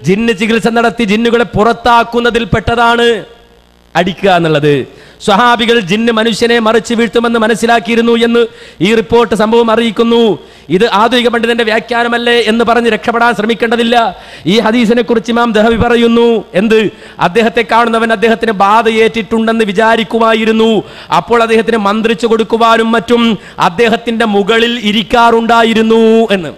ജിന്ന് ചികിത്സ നടത്തി ജിന്നുകളെ പുറത്താക്കുന്നതിൽ പെട്ടതാണ് അടിക്കുക എന്നുള്ളത്. സ്വഹാബികൾ ജിന്ന് മനുഷ്യനെ മറിച്ച് വീഴ്ത്തുമെന്ന് മനസ്സിലാക്കിയിരുന്നു എന്ന് ഈ റിപ്പോർട്ട് സംഭവം അറിയിക്കുന്നു. ഇത് ആധുനിക പണ്ഡിതന്റെ വ്യാഖ്യാനമല്ലേ എന്ന് പറഞ്ഞ് രക്ഷപ്പെടാൻ ശ്രമിക്കേണ്ടതില്ല. ഈ ഹദീസിനെ കുറിച്ച് ഇമാം ദഹവി പറയുന്നു, എന്ത്? അദ്ദേഹത്തെ കാണുന്നവൻ അദ്ദേഹത്തിന് ബാധയേറ്റിട്ടുണ്ടെന്ന് വിചാരിക്കുമായിരുന്നു. അപ്പോൾ അദ്ദേഹത്തിന് മന്ത്രിച്ചു കൊടുക്കുവാനും മറ്റും അദ്ദേഹത്തിന്റെ മുകളിൽ ഇരിക്കാറുണ്ടായിരുന്നു എന്ന്.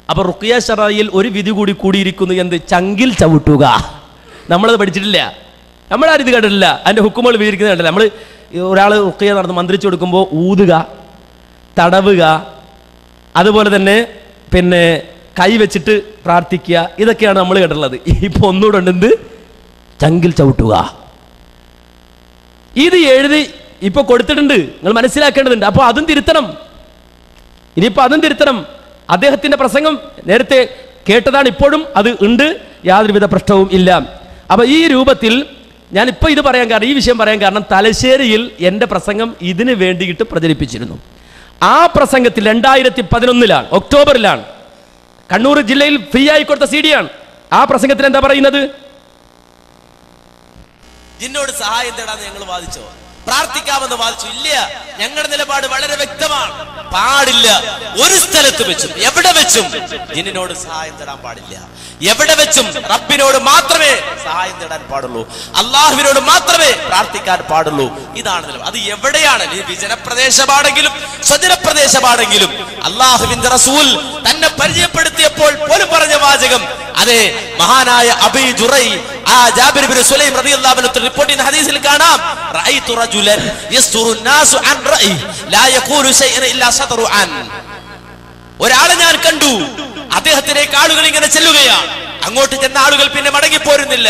അപ്പൊ റുഖിയ ശറയിൽ ഒരു വിധി കൂടി കൂടിയിരിക്കുന്നു, എന്ത്? ചങ്കിൽ ചവിട്ടുക. നമ്മളത് പഠിച്ചിട്ടില്ല, നമ്മളാരും ഇത് കണ്ടിട്ടില്ല. അതിന്റെ ഹുക്കുമുകൾ വിവരിക്കുന്നത് കണ്ടില്ല. നമ്മൾ ഒരാൾ റുഖിയ നടന്ന് മന്ത്രിച്ചു കൊടുക്കുമ്പോൾ ഊതുക, തടവുക, അതുപോലെ തന്നെ പിന്നെ കൈവച്ചിട്ട് പ്രാർത്ഥിക്കുക, ഇതൊക്കെയാണ് നമ്മൾ കേട്ടിട്ടുള്ളത്. ഇപ്പൊ ഒന്നുകൂടെ ഉണ്ട്, എന്ത്? ചങ്കിൽ ചവിട്ടുക. ഇത് എഴുതി ഇപ്പൊ കൊടുത്തിട്ടുണ്ട്, നിങ്ങൾ മനസ്സിലാക്കേണ്ടതുണ്ട്. അപ്പൊ അതും തിരുത്തണം, ഇനിയിപ്പോ അതും തിരുത്തണം. അദ്ദേഹത്തിന്റെ പ്രസംഗം നേരത്തെ കേട്ടതാണ്, ഇപ്പോഴും അത് ഉണ്ട്, യാതൊരുവിധ പ്രശ്നവും ഇല്ല. അപ്പൊ ഈ രൂപത്തിൽ ഞാനിപ്പോൾ ഇത് പറയാൻ കാരണം, ഈ വിഷയം പറയാൻ കാരണം, തലശ്ശേരിയിൽ എൻ്റെ പ്രസംഗം ഇതിന് വേണ്ടിയിട്ട് പ്രചരിപ്പിച്ചിരുന്നു. ആ പ്രസംഗത്തിൽ 2011 ഒക്ടോബറിലാണ്, കണ്ണൂർ ജില്ലയിൽ ഫ്രീ ആയി കൊടുത്ത CD ആണ്. ആ പ്രസംഗത്തിൽ എന്താ പറയുന്നത്? ജിന്നോട് സഹായം തേടാന്ന് ഞങ്ങൾ വാദിച്ചോ? പ്രാർത്ഥിക്കാമെന്ന് വാദിച്ചു? ഇല്ല. ഞങ്ങളുടെ നിലപാട് വളരെ വ്യക്തമാണ്, പാടില്ല. ഒരു സ്ഥലത്ത് വെച്ചും എവിടെ വെച്ചും ജിന്നിനോട് സഹായം തേടാൻ പാടില്ല. എവിടെ വെച്ചും റബ്ബിനോട് മാത്രമേ സഹായം തേടാൻ പാടുള്ളൂ, അള്ളാഹുവിനോട് മാത്രമേ പ്രാർത്ഥിക്കാൻ പാടുള്ളൂ. ഇതാണ് നിലപാട്. അത് എവിടെയാണ്, വിജനപ്രദേശമാണെങ്കിലും സ്വജനപ്രദേശമാണെങ്കിലും. അള്ളാഹുവിന്റെ റസൂൽ തന്നെ പരിചയപ്പെടുത്തിയപ്പോൾ പോലും പറഞ്ഞ വാചകം, അതെ, മഹാനായ അബീ ജുറൈ ആ ജാബിർ ഇബ്നു സുലൈം റളിയല്ലാഹു അൻഹു റിപ്പോർട്ട് ചെയ്യുന്ന ഹദീസിൽ കാണാം, റഅയ്തു റജുലൻ യസ്തുറു നാസു അൻ റഅയി ലാ യഖൂലു ശൈഅൻ ഇല്ലാ സതറു അൻ. ഒരാളെ ഞാൻ കണ്ടു, അദ്ദേഹത്തിലേക്ക് ആളുകൾ ഇങ്ങനെ ചെല്ലുകയാണ്, അങ്ങോട്ട് ചെന്ന ആളുകൾ പിന്നെ മടങ്ങിപ്പോരുന്നില്ല.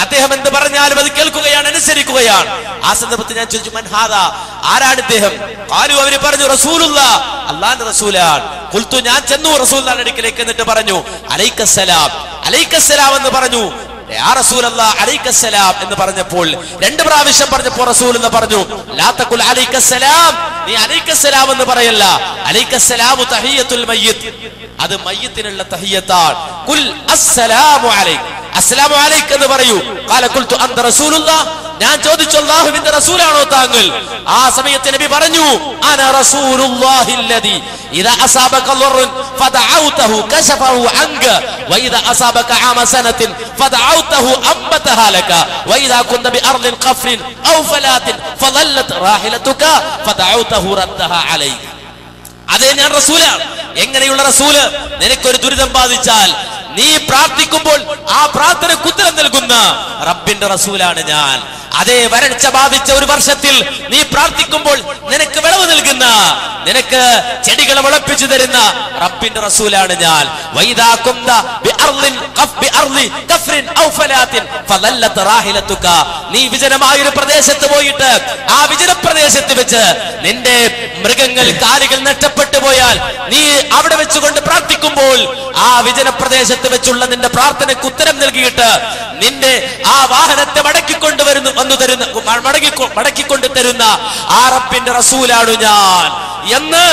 അദ്ദേഹം എന്ത് പറഞ്ഞാലും അത് കേൾക്കുകയാണ്, അനുസരിക്കുകയാണ്. ആ സന്ദർഭത്തിൽ ഞാൻ ചോദിച്ചു, മൻ ഹാദാ, ആരാണ് ഇദ്ദേഹം? ഖാലു, അവര് പറഞ്ഞു, റസൂലുള്ളാഹ്, അല്ലാഹുവിന്റെ റസൂലാണ്. ഖുൽതു, ഞാൻ ചെന്നു റസൂലുള്ളാഹിന്റെ അടുക്കലേക്ക്, എന്നിട്ട് പറഞ്ഞു, അലൈക്കസ്സലാം, അലൈക്കസ്സലാം എന്ന് പറഞ്ഞു. യാ റസൂലല്ലാഹ്, അലൈക്കസ്സലാം എന്ന് പറഞ്ഞപ്പോൾ 2 പ്രാവശ്യം പറഞ്ഞപ്പോൾ റസൂൽ പറഞ്ഞു, ലാ തഖുൽ അലൈക്കസ്സലാം, നീ അലൈക്കസ്സലാം എന്ന് പറയല്ല. അലൈക്കസ്സലാമു തഹിയ്യത്തുൽ മയ്യിത്ത്, അത് മയ്യിത്തിനുള്ള തഹിയ്യത്താണ്. ഖുൽ അസ്സലാമു അലൈക്, അസ്സലാമു അലൈക് എന്ന് പറയൂ. ഖാല ഖുൽതു അൻത റസൂലുള്ളാഹ്, ഞാൻ ചോദിച്ചു, അല്ലാഹുവിന്റെ റസൂലാണോ താങ്കൾ? ആ സമയത്ത് നബി പറഞ്ഞു, അന റസൂലുള്ളാഹില്ലദി ഇദാ അസാബക ളർറുൻ ഫദഅഉതഹു കശഫഹു അൻക വഇദാ അസാബക ആമ സനത്തിൻ ഫദഅഉതഹു അംബതഹാ ലക വഇദാ കുന്ത ബിഅർളിൻ ഖഫ്രിൻ ഔ ഫലാത്തിൻ ഫളല്ലത് റാഹിലതുക ഫദഅഉതഹു റദ്ദഹാ അലൈക. അതേ, ഞാൻ റസൂലാണ്. എങ്ങനെയുള്ള റസൂല്? നിനക്കൊരു ദുരിതം ബാധിച്ചാൽ നീ പ്രാർത്ഥിക്കുമ്പോൾ ആ പ്രാർത്ഥനയ്ക്ക് ഉത്തരം നൽകുന്ന റബ്ബിന്റെ റസൂലാണ് ഞാൻ. അതേ, വരൾച്ച ബാധിച്ച ഒരു വർഷത്തിൽ നീ പ്രാർത്ഥിക്കുമ്പോൾ നിനക്ക് വിളവ് നൽകുന്ന, നിനക്ക് ചെടികളെ മുളപ്പിച്ചു തരുന്ന റബ്ബിന്റെ റസൂലാണ് ഞാൻ. വൈദാ കുന്ത ബിഅർളിൻ ബിഅർളി കഫ്രിൻ ഔ ഫലാത്തിൻ ഫളല്ലത് റാഹിലതുക, നീ വിജനമായ ഒരു പ്രദേശത്ത് പോയിട്ട് ആ വിജന പ്രദേശത്ത് വെച്ച് നിന്റെ മൃഗങ്ങൾ, കാലികൾ നഷ്ടപ്പെട്ടു പോയാൽ നീ അവിടെ വെച്ചുകൊണ്ട് പ്രാർത്ഥിക്കുമ്പോൾ ആ വിജന പ്രദേശത്ത് വെച്ചുള്ള നിന്റെ പ്രാർത്ഥനയ്ക്ക് ഉത്തരം നൽകിയിട്ട് നിന്റെ ആ വാഹനത്തെ മടക്കിക്കൊണ്ടുവരുന്നു മടക്കിക്കൊണ്ട് തരുന്ന ആ റബ്ബിന്റെ റസൂലാണ് ഞാൻ എന്ന്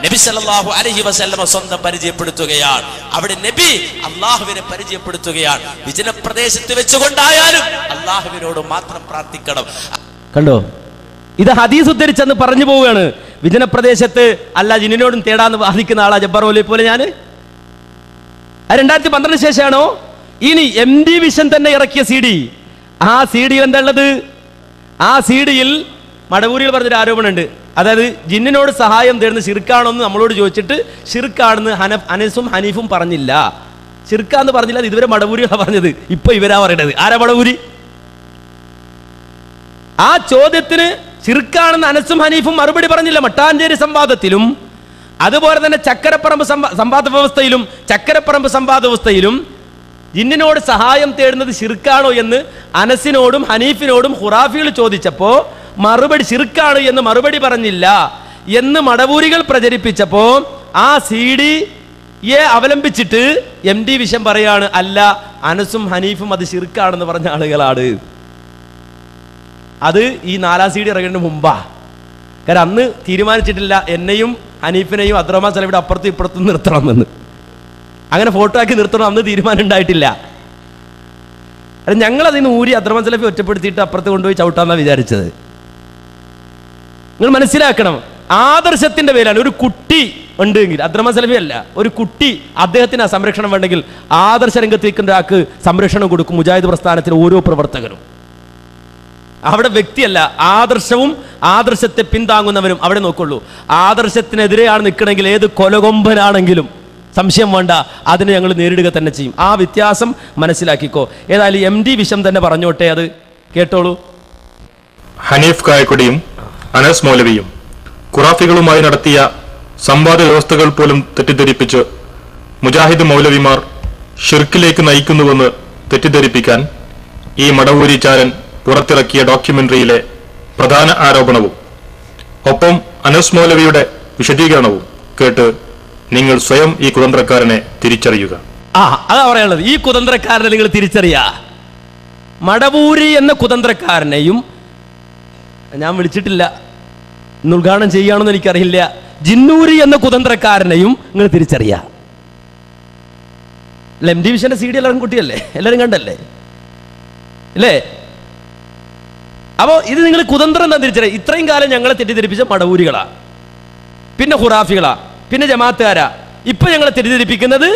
നബി സല്ലല്ലാഹു അലൈഹി വസല്ലമ സ്വന്തം പരിചയപ്പെടുത്തുകയാണ്. അവിടെ നബി അള്ളാഹുവിനെ പരിചയപ്പെടുത്തുകയാണ്. വിജനപ്രദേശത്ത് വെച്ചുകൊണ്ടായാലും അള്ളാഹുവിനോട് മാത്രം പ്രാർത്ഥിക്കണം. കണ്ടോ, ഇത് ഹദീസ് ഉദ്ധരിച്ചെന്ന് പറഞ്ഞു പോവുകയാണ്. വിജനപ്രദേശത്ത് അല്ല ജിന്നിനോടും തേടാന്ന് വാദിക്കുന്ന ആളാ ജബ്ബാർ ഓലി പോലെ ഞാൻ. 2012 ശേഷമാണോ? ഇനി MD വിഷൻ തന്നെ ഇറക്കിയ CD, ആ CD-യിൽ എന്താ ഉള്ളത്? ആ CD-യിൽ മടവൂരിൽ പറഞ്ഞൊരു ആരോപണമുണ്ട്. അതായത് ജിന്നിനോട് സഹായം തേടുന്ന ശിർക്കാണോന്ന് നമ്മളോട് ചോദിച്ചിട്ട് ശിർക്കാണെന്ന് അനസും ഹനീഫും പറഞ്ഞില്ല. ശിർക്കാന്ന് പറഞ്ഞില്ല, ഇതുവരെ മടവൂരിയാണ് പറഞ്ഞത്. ഇപ്പൊ ഇവരാ പറയണത്. ആരാ മടവൂരി? ആ ചോദ്യത്തിന് ശിർക്കാണെന്ന് അനസും ഹനീഫും മറുപടി പറഞ്ഞില്ല. മട്ടാഞ്ചേരി സംവാദത്തിലും അതുപോലെ തന്നെ ചക്കരപ്പറമ്പ് സംവാദ വ്യവസ്ഥയിലും ചക്കരപ്പറമ്പ് സംവാദ വ്യവസ്ഥയിലും ജിന്നിനോട് സഹായം തേടുന്നത് ശിർക്കാണോ എന്ന് അനസിനോടും ഹനീഫിനോടും ഖുറാഫികൾ ചോദിച്ചപ്പോ മറുപടി ശിർക്കാണ് എന്ന് മറുപടി പറഞ്ഞില്ല എന്ന് മടവൂരികൾ പ്രചരിപ്പിച്ചപ്പോ ആ CD-യെ അവലംബിച്ചിട്ട് MD വിഷൻ പറയാണ്, അല്ല അനസും ഹനീഫും അത് ശിർക്കാണെന്ന് പറഞ്ഞ ആളുകളാണ്. അത് ഈ 4-ാം CD ഇറങ്ങുന്നതിന് മുമ്പാ. കാരണം അന്ന് തീരുമാനിച്ചിട്ടില്ല എന്നെയും ഹനീഫിനെയും അബ്ദുറഹ്മാൻ സലഫിയുടെ അപ്പുറത്തും ഇപ്പുറത്തും നിർത്തണമെന്ന്. അങ്ങനെ ഫോട്ടോ ആക്കി നിർത്തണം അന്ന് തീരുമാനം ഉണ്ടായിട്ടില്ല. അത് ഞങ്ങളതിന് ഊരി അദ്രമൻ സലഫി ഒറ്റപ്പെടുത്തിയിട്ട് അപ്പുറത്ത് കൊണ്ടുപോയി ചവിട്ടാന്നാണ് വിചാരിച്ചത്. നിങ്ങൾ മനസ്സിലാക്കണം, ആദർശത്തിന്റെ പേരാണ്. ഒരു കുട്ടി ഉണ്ടെങ്കിൽ, അദ്രമൻ സലഫി അല്ല, ഒരു കുട്ടി അദ്ദേഹത്തിന് ആ സംരക്ഷണം വേണ്ടെങ്കിൽ ആദർശ രംഗത്ത് നിൽക്കുന്ന ഒരാൾക്ക് സംരക്ഷണം കൊടുക്കും മുജാഹിദ് പ്രസ്ഥാനത്തിന് ഓരോ പ്രവർത്തകരും. അവിടെ വ്യക്തിയല്ല, ആദർശവും ആദർശത്തെ പിന്താങ്ങുന്നവരും അവിടെ നോക്കുള്ളൂ. ആദർശത്തിനെതിരെയാണ് നിൽക്കണമെങ്കിൽ ഏത് കൊലകൊമ്പനാണെങ്കിലും സംശയം വേണ്ട, അതിനെ ഞങ്ങൾ നേരിടുക തന്നെ ചെയ്യും. ആ വ്യത്യാസം മനസ്സിലാക്കിക്കോ. ഏതായാലും MD വിഷം തന്നെ പറഞ്ഞോട്ടെ, അത് കേട്ടോളൂ. ഹനീഫ് കായക്കൊടിയും അനസ് മൗലവിയും ഖുറാഫികളുമായി നടത്തിയ സംവാദ വ്യവസ്ഥകൾ പോലും തെറ്റിദ്ധരിപ്പിച്ച് മുജാഹിദ് മൗലവിമാർ ഷിർക്കിലേക്ക് നയിക്കുന്നുവെന്ന് തെറ്റിദ്ധരിപ്പിക്കാൻ ഈ മടവൂരിച്ചാരൻ പുറത്തിറക്കിയ ഡോക്യുമെന്ററിയിലെ പ്രധാന ആരോപണവും ഒപ്പം അനസ് മൗലവിയുടെ വിശദീകരണവും കേട്ട് നിങ്ങൾ സ്വയം ഈ കുതന്ത്രക്കാരനെ തിരിച്ചറിയുക. അതാ പറയാനുള്ളത്. ഈ കുതന്ത്രക്കാരനെ നിങ്ങൾ തിരിച്ചറിയാ. മടവൂരി എന്ന കുതന്ത്രക്കാരനെയും ഞാൻ വിളിച്ചിട്ടില്ല, ഇന്ന് ഉദ്ഘാടനം ചെയ്യുകയാണെന്ന് എനിക്കറിയില്ല. ജിന്നൂരി എന്ന കുതന്ത്രക്കാരനെയും നിങ്ങൾ തിരിച്ചറിയാ. MD വിഷന്റെ CD എല്ലാവരും കുട്ടിയല്ലേ, എല്ലാവരും കണ്ടല്ലേ അല്ലേ? അപ്പോൾ ഇത് നിങ്ങൾ കുതന്ത്രം എന്താ തിരിച്ചറിയാം. ഇത്രയും കാലം ഞങ്ങളെ തെറ്റിദ്ധരിപ്പിച്ച മടവൂരികളാ, പിന്നെ ഖുറാഫികളാ, പിന്നെ ജമാഅത്തുകാരാ. ഇപ്പൊ ഞങ്ങളെ തെറ്റിദ്ധരിപ്പിക്കുന്നത്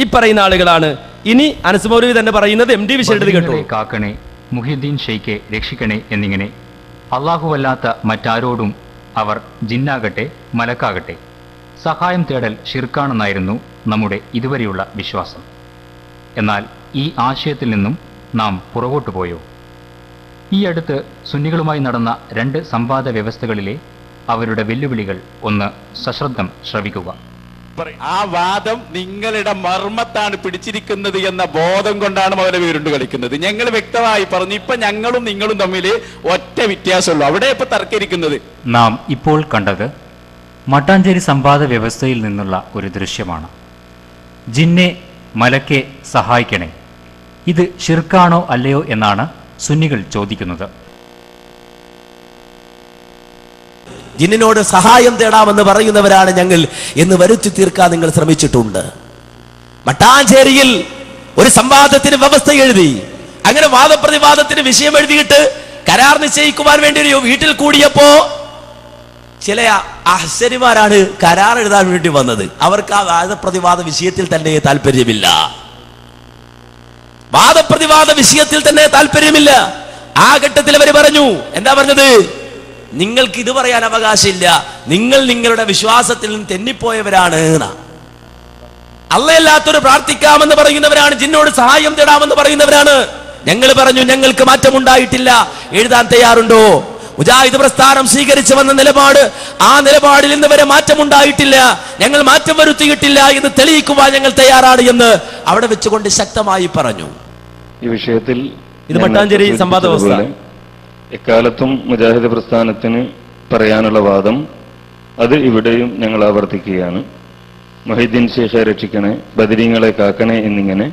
ഈ പറയുന്ന ആളുകളാണ്. ഇനി അനസ് മൗലവി തന്നെ പറയുന്നത് MD വിഷയുടെ കേട്ടോ. കാക്കണേ, മുഹിദ്ദീൻ ഷെയ്ഖെ രക്ഷിക്കണേ എന്നിങ്ങനെ അള്ളാഹുവല്ലാത്ത മറ്റാരോടും അവർ ജിന്നാകട്ടെ മലക്കാകട്ടെ സഹായം തേടൽ ഷിർക്കാണെന്നായിരുന്നു നമ്മുടെ ഇതുവരെയുള്ള വിശ്വാസം. എന്നാൽ ഈ ആശയത്തിൽ നിന്നും നാം പുറകോട്ടു പോയോ? ഈ അടുത്ത് സുന്നികളുമായി നടന്ന 2 സംവാദ വ്യവസ്ഥകളിലെ അവരുടെ വെല്ലുവിളികൾ ഒന്ന് സശ്രദ്ധം ശ്രവിക്കുക. ആ വാദം നിങ്ങളുടെ മർമ്മത്താണ് പിടിച്ചിരിക്കുന്നത് എന്ന ബോധം കൊണ്ടാണ് മൗലവി ഉരുണ്ട് കളിക്കുന്നത്. ഞങ്ങൾ വ്യക്തമായി പറഞ്ഞു, ഇപ്പൊ ഞങ്ങളും നിങ്ങളും തമ്മിൽ ഒറ്റ വ്യത്യാസമുള്ളൂ. അവിടെ ഇപ്പൊ തർക്കിരിക്കുന്നത്. നാം ഇപ്പോൾ കണ്ടത് മട്ടാഞ്ചേരി സംവാദ വ്യവസ്ഥയിൽ നിന്നുള്ള ഒരു ദൃശ്യമാണ്. ജിന്നെ മലക്കെ സഹായിക്കണേ, ഇത് ഷിർക്കാണോ അല്ലയോ എന്നാണ് സുന്നികൾ ചോദിക്കുന്നത്. ജിന്നിനോട് സഹായം തേടാമെന്ന് പറയുന്നവരാണ് ഞങ്ങൾ എന്ന് വരുത്തി തീർക്കാൻ നിങ്ങൾ ശ്രമിച്ചിട്ടുണ്ട്. മട്ടാഞ്ചേരിയിൽ ഒരു സംവാദത്തിന് വ്യവസ്ഥ എഴുതി, അങ്ങനെ വാദപ്രതിവാദത്തിന് വിഷയം എഴുതിയിട്ട് കരാർ നിശ്ചയിക്കുവാൻ വേണ്ടി ഒരു വീട്ടിൽ കൂടിയപ്പോ ചില അഹ്സരിമാരാണ് കരാർ എഴുതാൻ വേണ്ടി വന്നത്. അവർക്ക് ആ വാദപ്രതിവാദ വിഷയത്തിൽ തന്നെ താല്പര്യമില്ല. വാദപ്രതിവാദ വിഷയത്തിൽ തന്നെ താല്പര്യമില്ല. ആ ഘട്ടത്തിൽ അവർ പറഞ്ഞു, എന്താ പറഞ്ഞത്? നിങ്ങൾക്ക് ഇത് പറയാൻ അവകാശമില്ല, നിങ്ങൾ നിങ്ങളുടെ വിശ്വാസത്തിൽ നിന്ന് തെന്നിപ്പോയവരാണ്. അള്ളയല്ലാത്തൊരു പ്രാർത്ഥിക്കാമെന്ന് പറയുന്നവരാണ്, ജിന്നോട് സഹായം തേടാമെന്ന് പറയുന്നവരാണ്. ഞങ്ങൾ പറഞ്ഞു, ഞങ്ങൾക്ക് മാറ്റമുണ്ടായിട്ടില്ല, എഴുതാൻ തയ്യാറുണ്ടോ? മുജാഹിദ് പ്രസ്ഥാനം സ്വീകരിച്ചു വന്ന നിലപാട്, ആ നിലപാടിൽ ഇന്ന് വരെ മാറ്റമുണ്ടായിട്ടില്ല, ഞങ്ങൾ മാറ്റം വരുത്തിയിട്ടില്ല എന്ന് തെളിയിക്കുവാൻ ഞങ്ങൾ തയ്യാറാണ് എന്ന് അവിടെ വെച്ചുകൊണ്ട് ശക്തമായി പറഞ്ഞു. ഈ വിഷയത്തിൽ ഇത് മട്ടാഞ്ചേരി സംവാദ വ്യവസ്ഥ. എക്കാലത്തും മുജാഹിദ് പ്രസ്ഥാനത്തിന് പറയാനുള്ള വാദം അത് ഇവിടെയും ഞങ്ങൾ ആവർത്തിക്കുകയാണ്. മുഹീദ്ദീൻ ഷെയ്ഖെ രക്ഷിക്കണേ, ബദരീങ്ങളെ കാക്കണേ എന്നിങ്ങനെ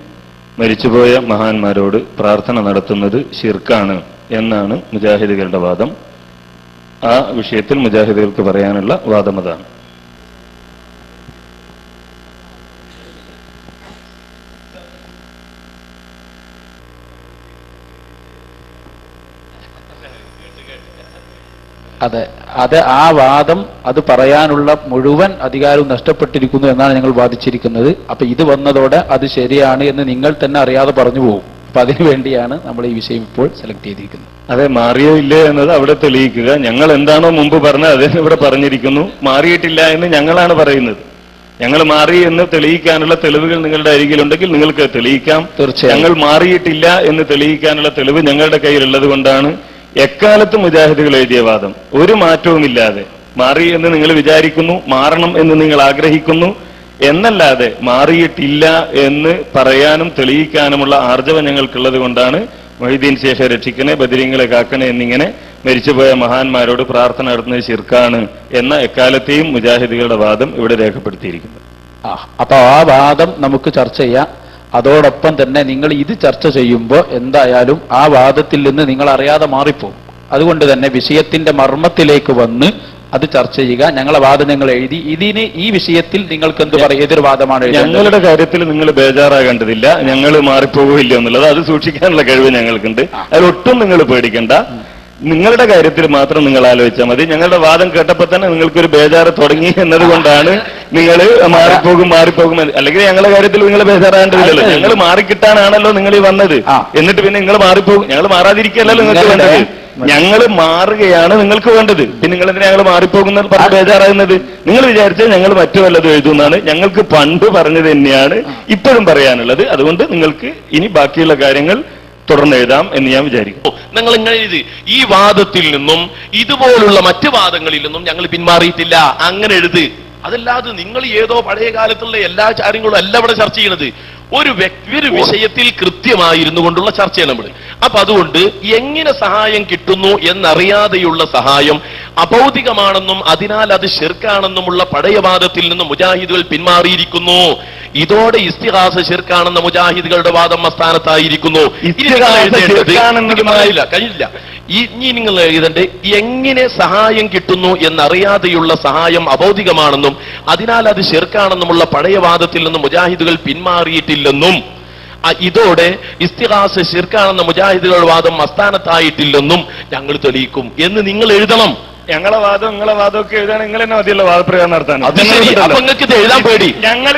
മരിച്ചുപോയ മഹാന്മാരോട് പ്രാർത്ഥന നടത്തുന്നത് ശിർക്കാണ് എന്നാണ് മുജാഹിദുകളുടെ വാദം. ആ വിഷയത്തിൽ മുജാഹിദുകൾക്ക് പറയാനുള്ള വാദം അതാണ്. അത് ആ വാദം, അത് പറയാനുള്ള മുഴുവൻ അധികാരവും നഷ്ടപ്പെട്ടിരിക്കുന്നു എന്നാണ് ഞങ്ങൾ വാദിച്ചിരിക്കുന്നത്. അപ്പൊ ഇത് വന്നതോടെ അത് ശരിയാണ് എന്ന് നിങ്ങൾ തന്നെ അറിയാതെ പറഞ്ഞു പോകും. അപ്പൊ അതിനു വേണ്ടിയാണ് നമ്മൾ ഈ വിഷയം ഇപ്പോൾ സെലക്ട് ചെയ്തിരിക്കുന്നത്. അതെ, മാറിയോ ഇല്ലേ എന്നത് അവിടെ തെളിയിക്കുക. ഞങ്ങൾ എന്താണോ മുമ്പ് പറഞ്ഞത് അതേ ഇവിടെ പറഞ്ഞിരിക്കുന്നു. മാറിയിട്ടില്ല എന്ന് ഞങ്ങളാണ് പറയുന്നത്. ഞങ്ങൾ മാറി എന്ന് തെളിയിക്കാനുള്ള തെളിവുകൾ നിങ്ങളുടെ അരികിലുണ്ടെങ്കിൽ നിങ്ങൾക്ക് തെളിയിക്കാം. തീർച്ചയായും ഞങ്ങൾ മാറിയിട്ടില്ല എന്ന് തെളിയിക്കാനുള്ള തെളിവ് ഞങ്ങളുടെ കയ്യിലുള്ളത് കൊണ്ടാണ് എക്കാലത്തും മുജാഹിദുകൾ എഴുതിയ വാദം ഒരു മാറ്റവുമില്ലാതെ മാറി എന്ന് നിങ്ങൾ വിചാരിക്കുന്നു, മാറണം എന്ന് നിങ്ങൾ ആഗ്രഹിക്കുന്നു എന്നല്ലാതെ മാറിയിട്ടില്ല എന്ന് പറയാനും തെളിയിക്കാനുമുള്ള ആർജവം ഞങ്ങൾക്കുള്ളത് കൊണ്ടാണ് മുഹീദ്ദീൻ ഷെയ്ഖെ രക്ഷിക്കണേ, ബദരീങ്ങളെ കാക്കണേ എന്നിങ്ങനെ മരിച്ചുപോയ മഹാന്മാരോട് പ്രാർത്ഥന നടത്തുന്നത് ശിർക്കാണ് എന്ന എക്കാലത്തെയും മുജാഹിദുകളുടെ വാദം ഇവിടെ രേഖപ്പെടുത്തിയിരിക്കുന്നു. അപ്പൊ ആ വാദം നമുക്ക് ചർച്ച ചെയ്യാം. അതോടൊപ്പം തന്നെ നിങ്ങൾ ഇത് ചർച്ച ചെയ്യുമ്പോൾ എന്തായാലും ആ വാദത്തിൽ നിന്ന് നിങ്ങൾ അറിയാതെ മാറിപ്പോകും. അതുകൊണ്ട് തന്നെ വിഷയത്തിന്റെ മർമ്മത്തിലേക്ക് വന്ന് അത് ചർച്ച ചെയ്യുക. ഞങ്ങളെ വാദം ഞങ്ങൾ എഴുതി. ഈ വിഷയത്തിൽ നിങ്ങൾക്ക് എന്ത് പറയും? എതിർവാദമാണ് ഞങ്ങളുടെ കാര്യത്തിൽ നിങ്ങൾ ബേജാറാകേണ്ടതില്ല. ഞങ്ങൾ മാറിപ്പോകില്ല എന്നുള്ളത് അത് സൂക്ഷിക്കാനുള്ള കഴിവ് ഞങ്ങൾക്കുണ്ട്. അതിലൊട്ടും നിങ്ങൾ പേടിക്കണ്ട. നിങ്ങളുടെ കാര്യത്തിൽ മാത്രം നിങ്ങൾ ആലോചിച്ചാൽ മതി. ഞങ്ങളുടെ വാദം കേട്ടപ്പോൾ തന്നെ നിങ്ങൾക്കൊരു ബേജാറ് തുടങ്ങി എന്നതുകൊണ്ടാണ് നിങ്ങൾ മാറിപ്പോകും. അല്ലെങ്കിൽ ഞങ്ങളുടെ കാര്യത്തിൽ നിങ്ങൾ ബേജാറാകേണ്ടതില്ലല്ലോ. ഞങ്ങൾ മാറിക്കിട്ടാനാണല്ലോ നിങ്ങൾ ഈ വന്നത്. എന്നിട്ട് പിന്നെ നിങ്ങൾ മാറിപ്പോകും. ഞങ്ങൾ മാറാതിരിക്കല്ലോ നിങ്ങൾക്ക് വേണ്ടത്. ഞങ്ങൾ മാറുകയാണ് നിങ്ങൾക്ക് വേണ്ടത്. പിന്നെ നിങ്ങൾ എന്തിനാ ഞങ്ങൾ മാറിപ്പോകുന്നത് പറഞ്ഞ് ബേജാറാകുന്നത്? നിങ്ങൾ വിചാരിച്ചാൽ ഞങ്ങൾ മറ്റു വല്ലതും എഴുതുന്നതാണ്. ഞങ്ങൾക്ക് പണ്ട് പറഞ്ഞത് തന്നെയാണ് ഇപ്പോഴും പറയാനുള്ളത്. അതുകൊണ്ട് നിങ്ങൾക്ക് ഇനി ബാക്കിയുള്ള കാര്യങ്ങൾ തുടർന്ന് എഴുതാം എന്ന് ഞാൻ വിചാരിക്കും. നിങ്ങൾ ഇങ്ങനെ എഴുതി. ഈ വാദത്തിൽ നിന്നും ഇതുപോലുള്ള മറ്റു വാദങ്ങളിൽ നിന്നും ഞങ്ങൾ പിന്മാറിയിട്ടില്ല, അങ്ങനെ എഴുത്. അതല്ലാതെ നിങ്ങൾ ഏതോ പഴയ കാലത്തുള്ള എല്ലാ കാര്യങ്ങളും അല്ല ഇവിടെ ചർച്ച ചെയ്യുന്നത്. ഒരു വിഷയത്തിൽ കൃത്യമായിരുന്നു കൊണ്ടുള്ള ചർച്ചയാണ് നമ്മൾ. അപ്പൊ അതുകൊണ്ട് എങ്ങനെ സഹായം കിട്ടുന്നു എന്നറിയാതെയുള്ള സഹായം അഭൗതികമാണെന്നും അതിനാൽ അത് ശിർക്കാണെന്നുമുള്ള പഴയ വാദത്തിൽ നിന്നും മുജാഹിദുകൾ പിന്മാറിയിരിക്കുന്നു. ഇതോടെ ഇസ്തിഗാസ ശിർക്കാണെന്ന മുജാഹിദുകളുടെ വാദം അസ്ഥാനത്തായിരിക്കുന്നു. കഴിയില്ല. ഇനി നിങ്ങൾ എഴുതണ്ടേ എങ്ങനെ സഹായം കിട്ടുന്നു എന്നറിയാതെയുള്ള സഹായം അഭൗതികമാണെന്നും അതിനാൽ അത് ശിർക്കാണെന്നുമുള്ള പഴയ വാദത്തിൽ നിന്നും മുജാഹിദുകൾ പിന്മാറിയിട്ടില്ലെന്നും ഇതോടെ ഇസ്തിഗാസ ശിർക്കാണെന്ന മുജാഹിദുകളുടെ വാദം അസ്ഥാനത്തായിട്ടില്ലെന്നും ഞങ്ങൾ തെളിയിക്കും എന്ന് നിങ്ങൾ എഴുതണം. ഞങ്ങളെ വാദം ഒക്കെ എഴുതാൻ നിങ്ങൾ തന്നെ മതിയല്ലോ വാദപ്രയോഗം നടത്താൻ. നിങ്ങൾക്ക് ഇത് എഴുതാൻ പേടി. ഞങ്ങൾ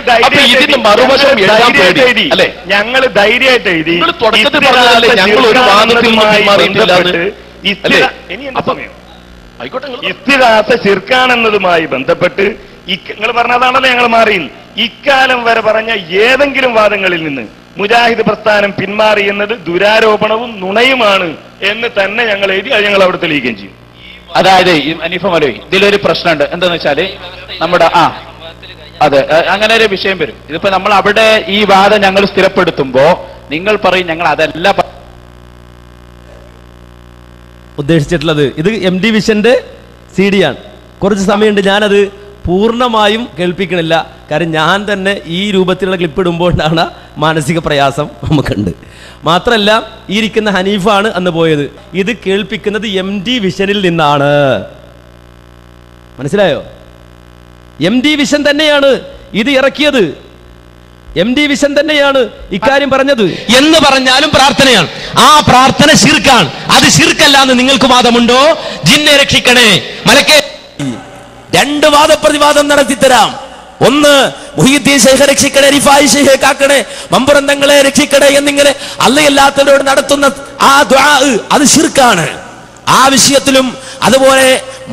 ഞങ്ങൾ ധൈര്യമായിട്ട് എഴുതി. തുടക്കത്തിൽ പറഞ്ഞാലേ ഞങ്ങൾ ഒരു വാദത്തിൽ ഇസ്തിഗാസ ശിർക്കാണെന്നതുമായി ബന്ധപ്പെട്ട് നിങ്ങൾ പറഞ്ഞതാണല്ലോ ഞങ്ങൾ മാറി. ഇക്കാലം വരെ പറഞ്ഞ ഏതെങ്കിലും വാദങ്ങളിൽ നിന്ന് മുജാഹിദ് പ്രസ്ഥാനം പിന്മാറി എന്നത് ദുരാരോപണവും നുണയുമാണ് എന്ന് തന്നെ ഞങ്ങൾ എഴുതി. അത് ഞങ്ങൾ അവിടെ തെളിയിക്കുകയും ചെയ്യും. അതായത് അനീഫ മൗലവി, ഇതിലൊരു പ്രശ്നമുണ്ട്. എന്താന്ന് വെച്ചാല് നമ്മുടെ അതെ, അങ്ങനെ ഒരു വിഷയം വരും. ഇതിപ്പോ നമ്മൾ അവിടെ ഈ വാദം ഞങ്ങൾ സ്ഥിരപ്പെടുത്തുമ്പോ നിങ്ങൾ പറയും ഞങ്ങൾ അതല്ല ഉദ്ദേശിച്ചിട്ടുള്ളത്. ഇത് MD വിഷന്റെ CD ആണ്. കുറച്ച് സമയമുണ്ട്, ഞാനത് പൂർണ്ണമായും കേൾപ്പിക്കണില്ല. കാരണം ഞാൻ തന്നെ ഈ രൂപത്തിലുള്ള ക്ലിപ്പ് ഇടുമ്പോൾ ഉണ്ടാകുന്ന മാനസിക പ്രയാസം നമുക്കുണ്ട്. മാത്രമല്ല ഈ ഇരിക്കുന്ന ഹനീഫാണ് അന്ന് പോയത്. ഇത് കേൾപ്പിക്കുന്നത് MD വിഷനിൽ നിന്നാണ്. മനസ്സിലായോ? MD വിഷൻ തന്നെയാണ് ഇത് ഇറക്കിയത്. MD വിഷൻ തന്നെയാണ് ഇക്കാര്യം പറഞ്ഞത്. എന്ന് പറഞ്ഞാലും പ്രാർത്ഥനയാണ്. ആ പ്രാർത്ഥന ശിർക്കാണ്. അത് ശിർക്കല്ല എന്ന് നിങ്ങൾക്ക് വാദമുണ്ടോ? ജിന്നെ രക്ഷിക്കണേ, മലക്കെ രണ്ട് വാദപ്രതിവാദം നടത്തിത്തരാം. ഒന്ന്, മുഹീദ്ദീൻ ശൈഖ് രക്ഷിക്കണേ, റിഫായി ശൈഖ് കാക്കണേ, മമ്പുറന്തങ്ങളെ രക്ഷിക്കണേ എന്നിങ്ങനെ അള്ളയല്ലാത്തവരോട് നടത്തുന്ന ആ ദുആ അത് ശിർക്കാണ്. ആ വിഷയത്തിലും അതുപോലെ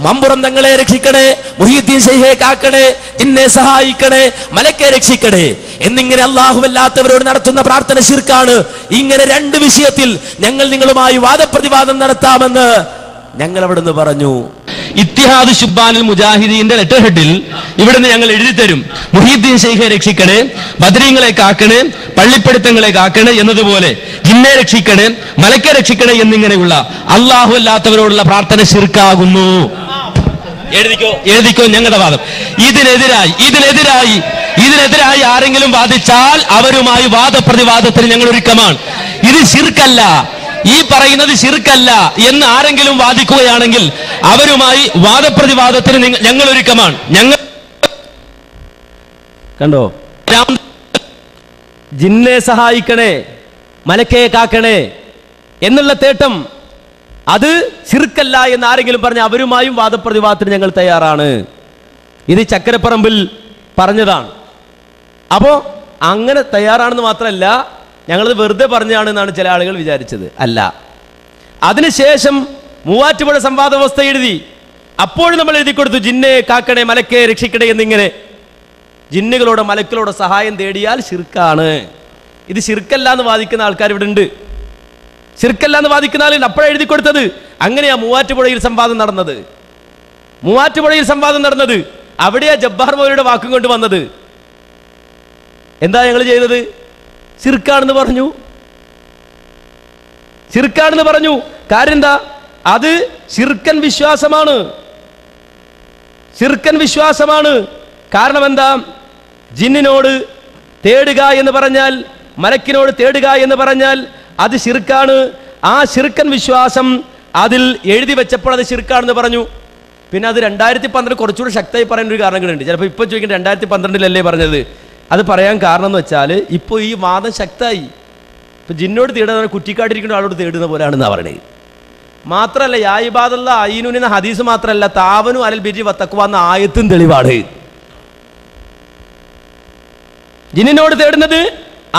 മമ്പുറന്തങ്ങളെ രക്ഷിക്കണേ, മുഹീദ്ദീൻ ശൈഖ് കാക്കണേ, ജിന്നെ സഹായിക്കണേ, മലക്കെ രക്ഷിക്കണേ എന്നിങ്ങനെ അല്ലാഹുവല്ലാത്തവരോട് നടത്തുന്ന പ്രാർത്ഥന ശിർക്കാണ്. ഇങ്ങനെ രണ്ട് വിഷയത്തിൽ ഞങ്ങൾ നിങ്ങളുമായി വാദപ്രതിവാദം നടത്താമെന്ന് ഞങ്ങൾ അവിടുന്ന് പറഞ്ഞു. ഇത്തിഹാദ് ശുബ്ബാനുൽ മുജാഹിദീന്റെ ലെറ്റർ ഹെഡിൽ ഇവിടുന്ന് ഞങ്ങൾ എഴുതി തരും. മുഹീദ്ദീൻ ശൈഖെ രക്ഷിക്കണേ, ബദരീങ്ങളെ കാക്കണേ, പള്ളിപ്പെടുത്തങ്ങളെ കാക്കണേ എന്നതുപോലെ ജിന്നെ രക്ഷിക്കണേ, മലക്കെ രക്ഷിക്കണേ എന്നിങ്ങനെയുള്ള അല്ലാഹു അല്ലാത്തവരോടുള്ള പ്രാർത്ഥന ശിർക്കാകുന്നു. എഴുതിക്കോ ഞങ്ങളുടെ വാദം. ഇതിനെതിരായി ആരെങ്കിലും വാദിച്ചാൽ അവരുമായി വാദപ്രതിവാദത്തിന് ഞങ്ങൾ ഒരുക്കമാണ്. ഇത് ശിർക്കല്ല, ഈ പറയുന്നത് ശിർക്കല്ല എന്ന് ആരെങ്കിലും വാദിക്കുകയാണെങ്കിൽ അവരുമായി വാദപ്രതിവാദത്തിന് ഞങ്ങൾ ഒരുക്കമാണ്. ഞങ്ങൾ കണ്ടോ, ജിന്നെ സഹായിക്കണേ, മലക്കയെ കാക്കണേ എന്നുള്ള തേട്ടം അത് ശിർക്കല്ല എന്ന് ആരെങ്കിലും പറഞ്ഞ അവരുമായും വാദപ്രതിവാദത്തിന് ഞങ്ങൾ തയ്യാറാണ്. ഇത് ചക്കരപ്പറമ്പിൽ പറഞ്ഞതാണ്. അപ്പോ അങ്ങനെ തയ്യാറാണെന്ന് മാത്രമല്ല, ഞങ്ങളത് വെറുതെ പറഞ്ഞാണെന്നാണ് ചില ആളുകൾ വിചാരിച്ചത്. അല്ല, അതിനുശേഷം മൂവാറ്റുപുഴ സംവാദ വ്യവസ്ഥ എഴുതി. അപ്പോഴും നമ്മൾ എഴുതി കൊടുത്തു ജിന്നെ കാക്കണേ, മലക്കെ രക്ഷിക്കണേ എന്നിങ്ങനെ. ജിന്നുകളോട് മലക്കുകളോട് സഹായം തേടിയാൽ ശിർക്കാണ്. ഇത് ശിർക്കല്ല എന്ന് വാദിക്കുന്ന ആൾക്കാർ ഇവിടെ ഉണ്ട്. ശിർക്കല്ല എന്ന് വാദിക്കുന്ന ആളുകൾ അപ്പോഴാണ് എഴുതി കൊടുത്തത്. അങ്ങനെയാ മൂവാറ്റുപുഴയിൽ സംവാദം നടന്നത്. അവിടെയാ ജബ്ബാർ മൗലവിയുടെ വാക്കും കൊണ്ട് വന്നത്. എന്താ ഞങ്ങൾ ചെയ്തത്? ശിർക്കാണെന്ന് പറഞ്ഞു. കാര്യം എന്താ? അത് ശിർക്കൻ വിശ്വാസമാണ്. കാരണം എന്താ? ജിന്നിനോട് തേടുക എന്ന് പറഞ്ഞാൽ, മലക്കിനോട് തേടുക എന്ന് പറഞ്ഞാൽ അത് ശിർക്കാണ്. ആ ശിർക്കൻ വിശ്വാസം അതിൽ എഴുതി വെച്ചപ്പോൾ അത് ശിർക്കാണെന്ന് പറഞ്ഞു. പിന്നെ അത് 2012 കുറച്ചുകൂടി ശക്തമായി പറയാൻ ഒരു കാരണങ്ങളുണ്ട്. ചിലപ്പോൾ ഇപ്പോൾ ചോദിക്കുന്നത് 2012 പറഞ്ഞത്. അത് പറയാൻ കാരണം എന്ന് വെച്ചാൽ ഇപ്പോൾ ഈ വാദം ശക്തമായി. ഇപ്പം ജിന്നോട് തേടുന്ന കുറ്റിക്കാട്ടിരിക്കുന്ന ആളോട് തേടുന്ന പോലെയാണെന്നാണ് പറയുന്നത്. മാത്രമല്ല യാ ഇബാദല്ല അയ്യൂൻ എന്ന ഹദീസ് മാത്രമല്ല, താവനു അലൽ ബിരി വത്തഖ്വ എന്ന ആയത്തും തെളിവാണ്. ജിന്നിനോട് തേടുന്നത്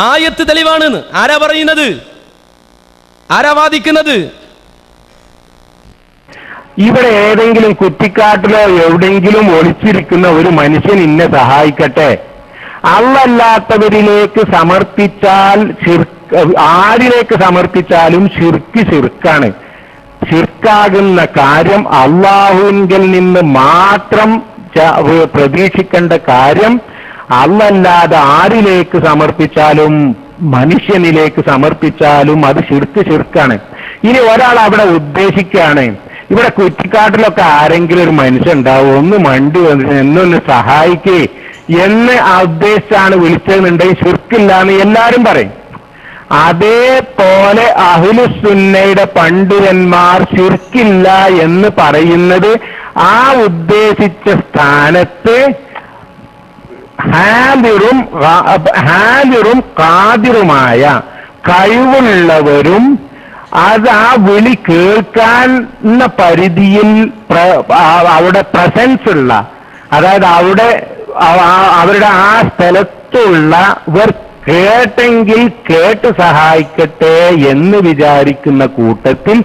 ആയത്ത് തെളിവാണെന്ന് ആരാ പറയുന്നത്? ആരാ വാദിക്കുന്നത്? ഇവിടെ ഏതെങ്കിലും കുറ്റിക്കാട്ടിലോ എവിടെയെങ്കിലും ഒളിച്ചിരിക്കുന്ന ഒരു മനുഷ്യൻ ഇന്നെ സഹായിക്കട്ടെ, അല്ലാത്തവരിലേക്ക് സമർപ്പിച്ചാൽ ആരിലേക്ക് സമർപ്പിച്ചാലും ശിർക്കാണ്. ശിർക്കാകുന്ന കാര്യം അള്ളാഹുവിങ്കിൽ നിന്ന് മാത്രം പ്രതീക്ഷിക്കേണ്ട കാര്യം, അല്ലാതെ ആരിലേക്ക് സമർപ്പിച്ചാലും മനുഷ്യനിലേക്ക് സമർപ്പിച്ചാലും അത് ശിർക്കാണ്. ഇനി ഒരാൾ അവിടെ ഉദ്ദേശിക്കുകയാണ്, ഇവിടെ കുറ്റിക്കാട്ടിലൊക്കെ ആരെങ്കിലും ഒരു മനുഷ്യൻ ഉണ്ടാവും, ഒന്ന് മണ്ടി വന്നിട്ട് എന്നൊന്ന് സഹായിക്കേ എന്ന് ഉദ്ദേശിച്ചാണ് വിളിച്ചതെന്നുണ്ടെങ്കിൽ ശിർക്കില്ലാന്ന് എല്ലാവരും പറയും. അതേപോലെ അഹ്ലുസുന്നയുടെ പണ്ഡിതന്മാർ ശിർക്കില്ല എന്ന് പറയുന്നത് ആ ഉദ്ദേശിച്ച സ്ഥാനത്ത് ഹാദിറും ഖാദിറുമായ കഴിവുള്ളവരും അത് ആ വിളി കേൾക്കാവുന്ന പരിധിയിൽ അവിടെ പ്രസൻസ് ഉള്ള, അതായത് അവിടെ അവരുടെ ആ സ്ഥലത്തുള്ളവർ കേട്ടെങ്കിൽ കേട്ട് സഹായിക്കട്ടെ എന്ന് വിചാരിക്കുന്ന കൂട്ടത്തിൽ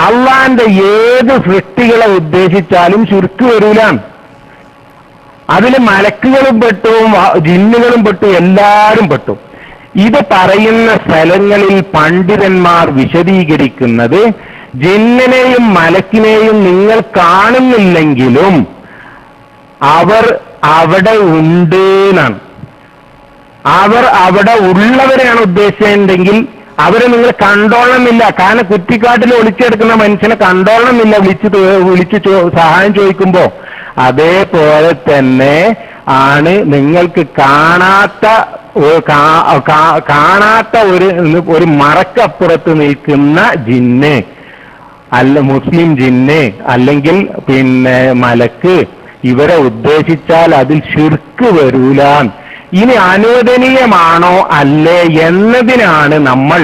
അള്ളാന്റെ ഏത് സൃഷ്ടികളെ ഉദ്ദേശിച്ചാലും ശിർക്ക് വരൂല. അതിൽ മലക്കുകളും പെട്ടു, ജിന്നുകളും പെട്ടു, എല്ലാവരും പെട്ടു. ഇത് പറയുന്ന സ്ഥലങ്ങളിൽ പണ്ഡിതന്മാർ വിശദീകരിക്കുന്നത് ജിന്നിനെയും മലക്കിനെയും നിങ്ങൾ കാണുന്നില്ലെങ്കിലും അവർ അവിടെ ഉണ്ട് എന്നാണ്. അവർ അവിടെ ഉള്ളവരെയാണ് ഉദ്ദേശിച്ചതെങ്കിൽ അവരെ നിങ്ങൾ കണ്ടോളണമെന്നില്ല. കാരണം കുറ്റിക്കാട്ടിൽ ഒളിച്ചെടുക്കുന്ന മനുഷ്യനെ കണ്ടോളണമെന്നില്ല വിളിച്ച് സഹായം ചോദിക്കുമ്പോ. അതേപോലെ തന്നെ ആണ് നിങ്ങൾക്ക് കാണാത്ത ഒരു മറക്കപ്പുറത്ത് നിൽക്കുന്ന ജിന്ന്, അല്ല മുസ്ലിം ജിന്ന് അല്ലെങ്കിൽ പിന്നെ മലക്ക്, ഇവരെ ഉദ്ദേശിച്ചാൽ അതിൽ ശിർക്ക് വരൂല. ഇനി അനുവദനീയമാണോ അല്ലേ എന്നതിനാണ് നമ്മൾ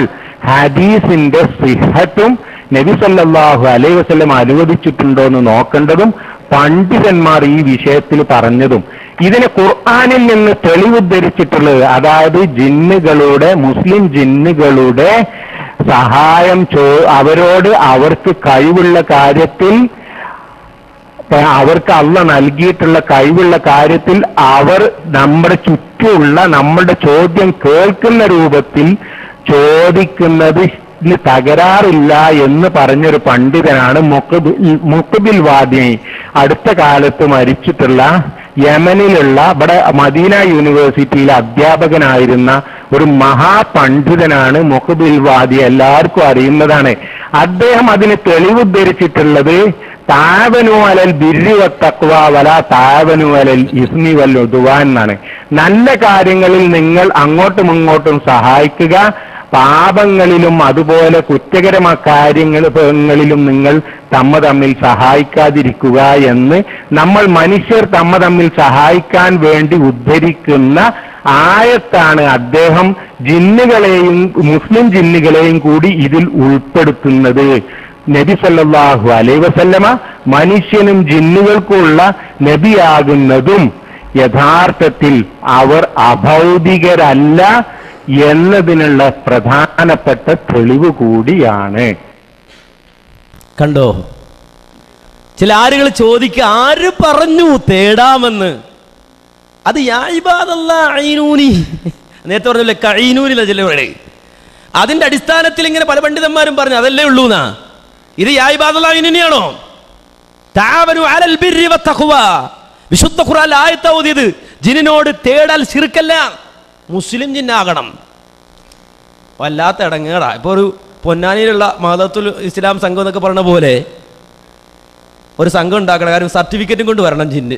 ഹദീസിന്റെ സിഹത്തും നബി സല്ലല്ലാഹു അലൈഹി വസല്ലം അനുവദിച്ചിട്ടുണ്ടോ എന്ന് നോക്കേണ്ടതും പണ്ഡിതന്മാർ ഈ വിഷയത്തിൽ പറഞ്ഞതും. ഇതിന് ഖുർആനിൽ നിന്ന് തെളിവുദ്ധരിച്ചിട്ടുള്ളത്, അതായത് ജിന്നുകളുടെ, മുസ്ലിം ജിന്നുകളുടെ സഹായം അവരോട് അവർക്ക് കഴിവുള്ള കാര്യത്തിൽ, അവർക്ക് അള്ളാഹ് നൽകിയിട്ടുള്ള കഴിവുള്ള കാര്യത്തിൽ അവർ നമ്മുടെ ചുറ്റുമുള്ള നമ്മുടെ ചോദ്യം കേൾക്കുന്ന രൂപത്തിൽ ചോദിക്കുന്നത് തകരാറില്ല എന്ന് പറഞ്ഞൊരു പണ്ഡിതനാണ് മുഖബിൽ വാദി. അടുത്ത കാലത്ത് മരിച്ചിട്ടുള്ള യമനിലുള്ള ഇവിടെ മദീന യൂണിവേഴ്സിറ്റിയിലെ അധ്യാപകനായിരുന്ന ഒരു മഹാപണ്ഡിതനാണ് മുഖബിൽ വാദി, എല്ലാവർക്കും അറിയുന്നതാണ്. അദ്ദേഹം അതിന് തെളിവുദ്ധരിച്ചിട്ടുള്ളത് താവനു അലൽ ബിർരി വത്തഖ്വ വലാ താവനു അലൽ ഇസ്മി വൽ ഉദ്വാൻ എന്നാണ്. നല്ല കാര്യങ്ങളിൽ നിങ്ങൾ അങ്ങോട്ടും ഇങ്ങോട്ടും സഹായിക്കുക, പാപങ്ങളിലും അതുപോലെ കുറ്റകരമായ കാര്യങ്ങളിലും നിങ്ങൾ തമ്മിൽ സഹായിക്കാതിരിക്കുക എന്ന് നമ്മൾ മനുഷ്യർ തമ്മിൽ സഹായിക്കാൻ വേണ്ടി ഉദ്ധരിക്കുന്ന ആയത്താണ് അദ്ദേഹം ജിന്നുകളെയും മുസ്ലിം ജിന്നുകളെയും കൂടി ഇതിൽ ഉൾപ്പെടുത്തുന്നത്. നബി സല്ലല്ലാഹു അലൈഹി വസല്ലമ മനുഷ്യനും ജിന്നുകൾക്കുള്ള നബിയാകുന്നതും യഥാർത്ഥത്തിൽ അവർ അഭൗതികരല്ല എന്നതിനുള്ള പ്രധാനപ്പെട്ട തെളിവ് കൂടിയാണ്. കണ്ടോ, ചില ആളുകൾ ചോദിക്കുക, ആര് പറഞ്ഞു തേടാമെന്ന്? അത് യാ ഇബാദല്ലാ അയ്നൂനി, നേരത്തെ പറഞ്ഞില്ലേ കഈനൂനില്ല ചില പറയും. അതിന്റെ അടിസ്ഥാനത്തിൽ ഇങ്ങനെ പല പണ്ഡിതന്മാരും പറഞ്ഞു അതല്ലേ ഉള്ളൂ എന്നാ. ഇത് യാ ഇബാദല്ലാ അയ്നൂനിയാണോ? തആവനു അലൽ ബിർരി വത്തഖ്വ, വിശുദ്ധ ഖുർആനിൽ ആയത്ത് ഓതിയത് ജിന്നിനോട് തേടൽ ശിർക്കല്ല, മുസ്ലിം ജിന്നാകണം. വല്ലാത്ത ഇടങ്ങേറാ. ഇപ്പോൾ ഒരു പൊന്നാനിയിലുള്ള മഹദത്തുൽ ഇസ്ലാം സംഘം എന്നൊക്കെ പറഞ്ഞ പോലെ ഒരു സംഘം ഉണ്ടാക്കണം, കാര്യം സർട്ടിഫിക്കറ്റും കൊണ്ട് വരണം ജിന്ന്.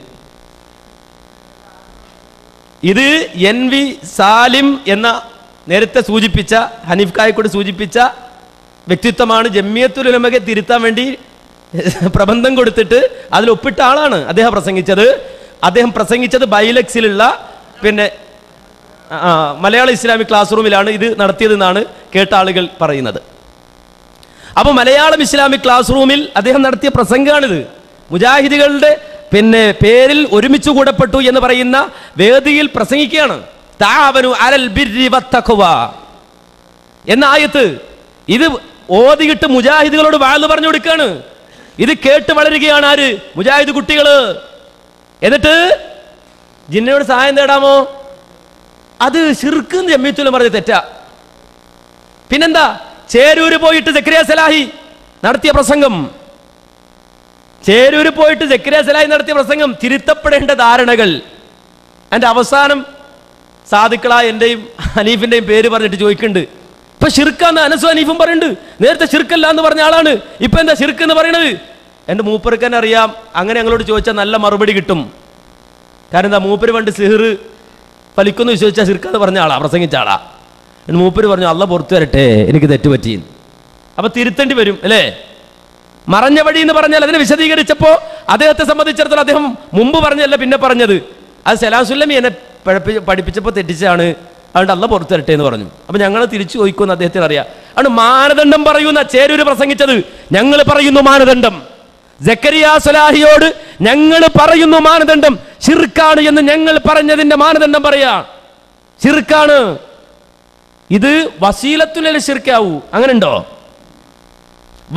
ഇത് NV സാലിം എന്ന നേരത്തെ സൂചിപ്പിച്ച ഹനീഫ് കായക്കോട് സൂചിപ്പിച്ച വ്യക്തിത്വമാണ് ജമിയത്തുൽ ഉലമയെ തിരുത്താൻ വേണ്ടി പ്രബന്ധം കൊടുത്തിട്ട് അതിൽ ഒപ്പിട്ട ആളാണ് അദ്ദേഹം പ്രസംഗിച്ചത് ബൈലക്സിലുള്ള പിന്നെ മലയാള ഇസ്ലാമിക് ക്ലാസ് റൂമിലാണ് ഇത് നടത്തിയതെന്നാണ് കേട്ട ആളുകൾ പറയുന്നത്. അപ്പൊ മലയാളം ഇസ്ലാമിക് ക്ലാസ് റൂമിൽ അദ്ദേഹം നടത്തിയ പ്രസംഗമാണിത്. മുജാഹിദുകളുടെ പിന്നെ പേരിൽ ഒരുമിച്ച് കൂടപ്പെട്ടു എന്ന് പറയുന്ന വേദിയിൽ പ്രസംഗിക്കുകയാണ്. തആവനു അലൽ ബിർരി വത്തഖ്വ എന്ന ആയത്ത് ഇത് ഓതിയിട്ട് മുജാഹിദുകളോട് വാഴ്ന്നു പറഞ്ഞു കൊടുക്കുകയാണ്. ഇത് കേട്ട് വളരുകയാണ് ആര്? മുജാഹിദ് കുട്ടികള്. എന്നിട്ട് ജിന്നയോട് സഹായം തേടാമോ? അത് ശിർക്ക് ജമീഅത്തുൽ ഉലമ പറഞ്ഞ തെറ്റാ. പിന്നെന്താ? ചേരൂര് പോയിട്ട് സക്കരിയ സലാഹി നടത്തിയ പ്രസംഗം, തിരുത്തപ്പെടേണ്ട ധാരണകൾ. അതിന്റെ അവസാനം സാദിക്കളായ എന്റെയും ഹനീഫിന്റെയും പേര് പറഞ്ഞിട്ട് ചോദിക്കുന്നുണ്ട്, ഇപ്പൊ ഷിർക്കാന്ന് അനസും ഹനീഫും പറയുന്നുണ്ട്. നേരത്തെ ഷിർക്കല്ല എന്ന് പറഞ്ഞ ആളാണ്, ഇപ്പൊ എന്താ ഷിർക്ക് എന്ന് പറയണത്? എന്റെ മൂപ്പർക്ക് തന്നെ അറിയാം. അങ്ങനെ ഞങ്ങളോട് ചോദിച്ചാൽ നല്ല മറുപടി കിട്ടും. കാരണം എന്താ? മൂപ്പര് പണ്ട് സിഹിർ ഫലിക്കുന്നു വിശ്വസിച്ചാൽ ഷിർക്കാന്ന് പറഞ്ഞ ആളാ, പ്രസംഗിച്ച ആളാ. മൂപ്പര് പറഞ്ഞു അള്ളാഹ് പുറത്തു വരട്ടെ, എനിക്ക് തെറ്റുപറ്റി. അപ്പൊ തിരുത്തേണ്ടി വരും അല്ലേ? മറഞ്ഞ വഴി എന്ന് പറഞ്ഞാൽ അതിനെ വിശദീകരിച്ചപ്പോ അദ്ദേഹത്തെ സംബന്ധിച്ചിടത്തോളം അദ്ദേഹം മുമ്പ് പറഞ്ഞല്ല പിന്നെ പറഞ്ഞത്, അത് സലാസുല്ലമി എന്നെ പഠിപ്പിച്ചപ്പോൾ തെറ്റിച്ചാണ്, അതുകൊണ്ട് അള്ളാഹ് പുറത്തു വരട്ടെ എന്ന് പറഞ്ഞു. അപ്പൊ ഞങ്ങൾ തിരിച്ചു ചോദിക്കുമെന്ന് അദ്ദേഹത്തിന് അറിയാം. ആണ് മാനദണ്ഡം പറയുന്ന ചേരൂര് പ്രസംഗിച്ചത്. ഞങ്ങൾ പറയുന്നു മാനദണ്ഡം, സക്കരിയ സലാഹിയോട് ഞങ്ങൾ പറയുന്നു മാനദണ്ഡം ശിർക്കാണ് എന്ന് ഞങ്ങൾ പറഞ്ഞതിന്റെ മാനദണ്ഡം പറയാ. ശിർക്കാണ് ഇത്. വസീലത്തുൽ ശിർക്കാവൂ, അങ്ങനെ ഉണ്ടോ?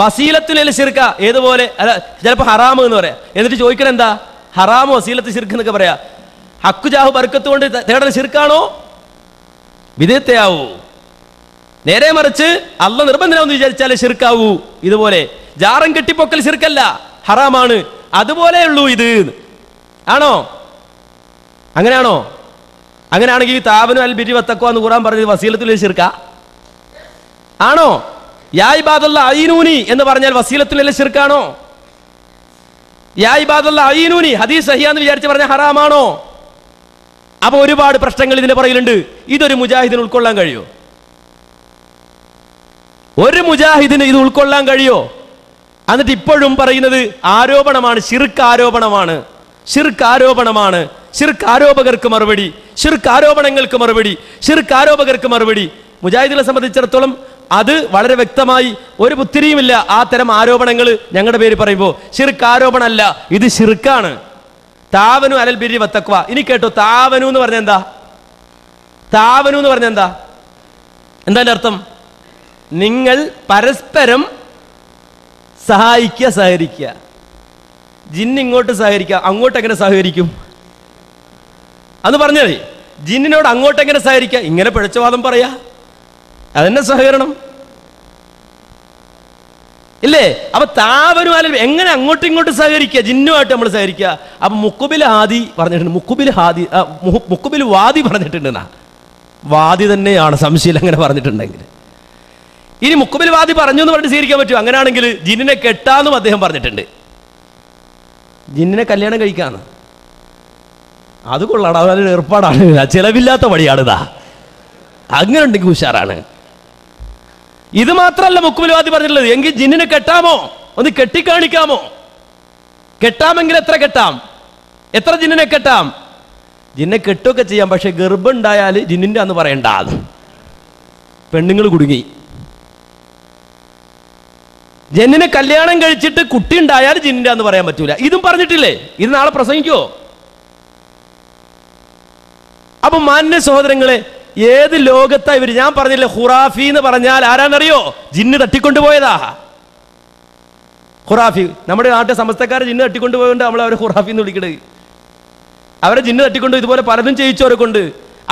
വസീലത്തുൽ ശിർക്ക ഏതുപോലെ? അല്ല, ചിലപ്പോ ഹറാമ് എന്ന് പറയാം. എന്നിട്ട് ചോദിക്കണം എന്താ ഹറാമോ വസീലത്ത് ശിർക്ക് എന്നൊക്കെ പറയാ. ഹക്കു ജാഹു ബർക്കത്ത് കൊണ്ട് തേടൽ ശിർക്കാണോ? വിദഗ്ധയാവൂ. നേരെ മറിച്ച് അള്ള നിർബന്ധനാവെന്ന് വിചാരിച്ചാൽ ശിർക്കാവൂ. ഇതുപോലെ ജാറം കെട്ടിപ്പൊക്കൽ ശിർക്കല്ല, ഹറാമാണ്. അതുപോലെ ഉള്ളൂ ഇത്. ആണോ? അങ്ങനെയാണോ? അങ്ങനെയാണെങ്കിൽ താവനു അൽ ബിരി വത്തഖ്വ എന്ന് ഖുർആൻ പറഞ്ഞത് വസീലത്തുൽ ശിർക്ക ആണോ? യാ ഇബാദല്ലാ അയ്നൂനി എന്ന് പറഞ്ഞാൽ വസീലത്തുൽ ശിർക്കാണോ? യാ ഇബാദല്ലാ അയ്നൂനി ഹദീസ് സഹിയാന്ന് വിചാരിച്ച് പറഞ്ഞാൽ ഹറാമാണോ? അപ്പൊ ഒരുപാട് പ്രശ്നങ്ങൾ ഇതിന്റെ പുറകിലുണ്ട്. ഇതൊരു മുജാഹിദിന് ഉൾക്കൊള്ളാൻ കഴിയോ? ഒരു മുജാഹിദിന് ഇത് ഉൾക്കൊള്ളാൻ കഴിയോ? എന്നിട്ട് ഇപ്പോഴും പറയുന്നത് ആരോപണമാണ്, ശിർക്ക് ആരോപണമാണ്, ശിർക്ക് ആരോപണമാണ്, ശിർക്ക് ആരോപകർക്ക് മറുപടി, ശിർക്ക് ആരോപണങ്ങൾക്ക് മറുപടി, ശിർക്ക് ആരോപകർക്ക് മറുപടി. മുജാഹിദിനെ സംബന്ധിച്ചിടത്തോളം അത് വളരെ വ്യക്തമായി ഒരു പുത്തിരിയുമില്ല. ആ തരം ആരോപണങ്ങൾ ഞങ്ങളുടെ പേര് പറയുമ്പോൾ ശിർക്ക് ആരോപണമല്ല, ഇത് ശിർക്കാണ്. താവനു അലൽ ബിരി വത്തഖ്വ. ഇനി കേട്ടോ, താവനു എന്ന് പറഞ്ഞ എന്താ? താവനു എന്ന് പറഞ്ഞ എന്താ? എന്താ അർത്ഥം? നിങ്ങൾ പരസ്പരം സഹായിക്കുക, സഹകരിക്കുക. ജിന്ന് ഇങ്ങോട്ട് സഹകരിക്കുക, അങ്ങോട്ട് എങ്ങനെ സഹകരിക്കും അന്ന് പറഞ്ഞത്? ജിന്നിനോട് അങ്ങോട്ട് എങ്ങനെ സഹകരിക്കുക? ഇങ്ങനെ പിഴച്ചവാദം പറയാ, അതെന്നെ സഹകരണം ഇല്ലേ? അപ്പൊ താവനും അല്ല എങ്ങനെ അങ്ങോട്ടും ഇങ്ങോട്ട് സഹകരിക്കുക? ജിന്നുമായിട്ട് നമ്മൾ സഹകരിക്കുക. അപ്പൊ മുക്കുബിൽ ഹാദി പറഞ്ഞിട്ടുണ്ട്, മുക്കുബിൽ വാദി പറഞ്ഞിട്ടുണ്ട്. വാദി തന്നെയാണ് സംശയം അങ്ങനെ പറഞ്ഞിട്ടുണ്ടെങ്കിൽ. ഇനി മുക്കുബിൽ വാദി പറഞ്ഞു എന്ന് പറഞ്ഞിട്ട് സ്വീകരിക്കാൻ പറ്റുമോ? അങ്ങനെയാണെങ്കിൽ ജിന്നിനെ കെട്ടാന്നും അദ്ദേഹം പറഞ്ഞിട്ടുണ്ട്. ജിന്നിനെ കല്യാണം കഴിക്കാന്ന്, അത് കൊള്ളാണ്, അതൊരു ഏർപ്പാടാണ്, ചിലവില്ലാത്ത വഴിയാണിതാ. അങ്ങനെ ഉണ്ടെങ്കിൽ ഉഷാറാണ്. ഇത് മാത്രമല്ല മുക്കുബിൽ വാദി പറഞ്ഞിട്ടുള്ളത്, എങ്കിൽ ജിന്നിനെ കെട്ടാമോ? ഒന്ന് കെട്ടിക്കാണിക്കാമോ? കെട്ടാമെങ്കിൽ എത്ര കെട്ടാം? എത്ര ജിന്നിനെ കെട്ടാം? ജിന്നെ കെട്ടുകയൊക്കെ ചെയ്യാം, പക്ഷെ ഗർഭം ഉണ്ടായാൽ ജിന്നിന്റെ അന്ന് പറയണ്ട, പെണ്ണുങ്ങൾ കുടുങ്ങി. ജിന്നിനെ കല്യാണം കഴിച്ചിട്ട് കുട്ടി ഉണ്ടായാൽ ജിന്നിന്റെ അന്ന് പറയാൻ പറ്റൂല. ഇതും പറഞ്ഞിട്ടില്ലേ? ഇത് നാളെ പ്രസംഗിക്കോ? അപ്പൊ മാന്യ സഹോദരങ്ങളെ, ഏത് ലോകത്താ ഇവര്? ഞാൻ പറഞ്ഞില്ലേ, ഖുറാഫി എന്ന് പറഞ്ഞാൽ ആരാന്നറിയോ? ജിന്ന് തട്ടിക്കൊണ്ടുപോയതാ. ഖുറാഫി നമ്മുടെ നാട്ടിലെ സമസ്തക്കാരെ ജിന്ന് തട്ടിക്കൊണ്ടുപോയതുകൊണ്ട് നമ്മൾ അവരെ ഖുറാഫി എന്ന് വിളിക്കണത്. അവരെ ജിന്ന് തട്ടിക്കൊണ്ട് ഇതുപോലെ പലതും ചെയ്യിച്ചവരെ കൊണ്ട്,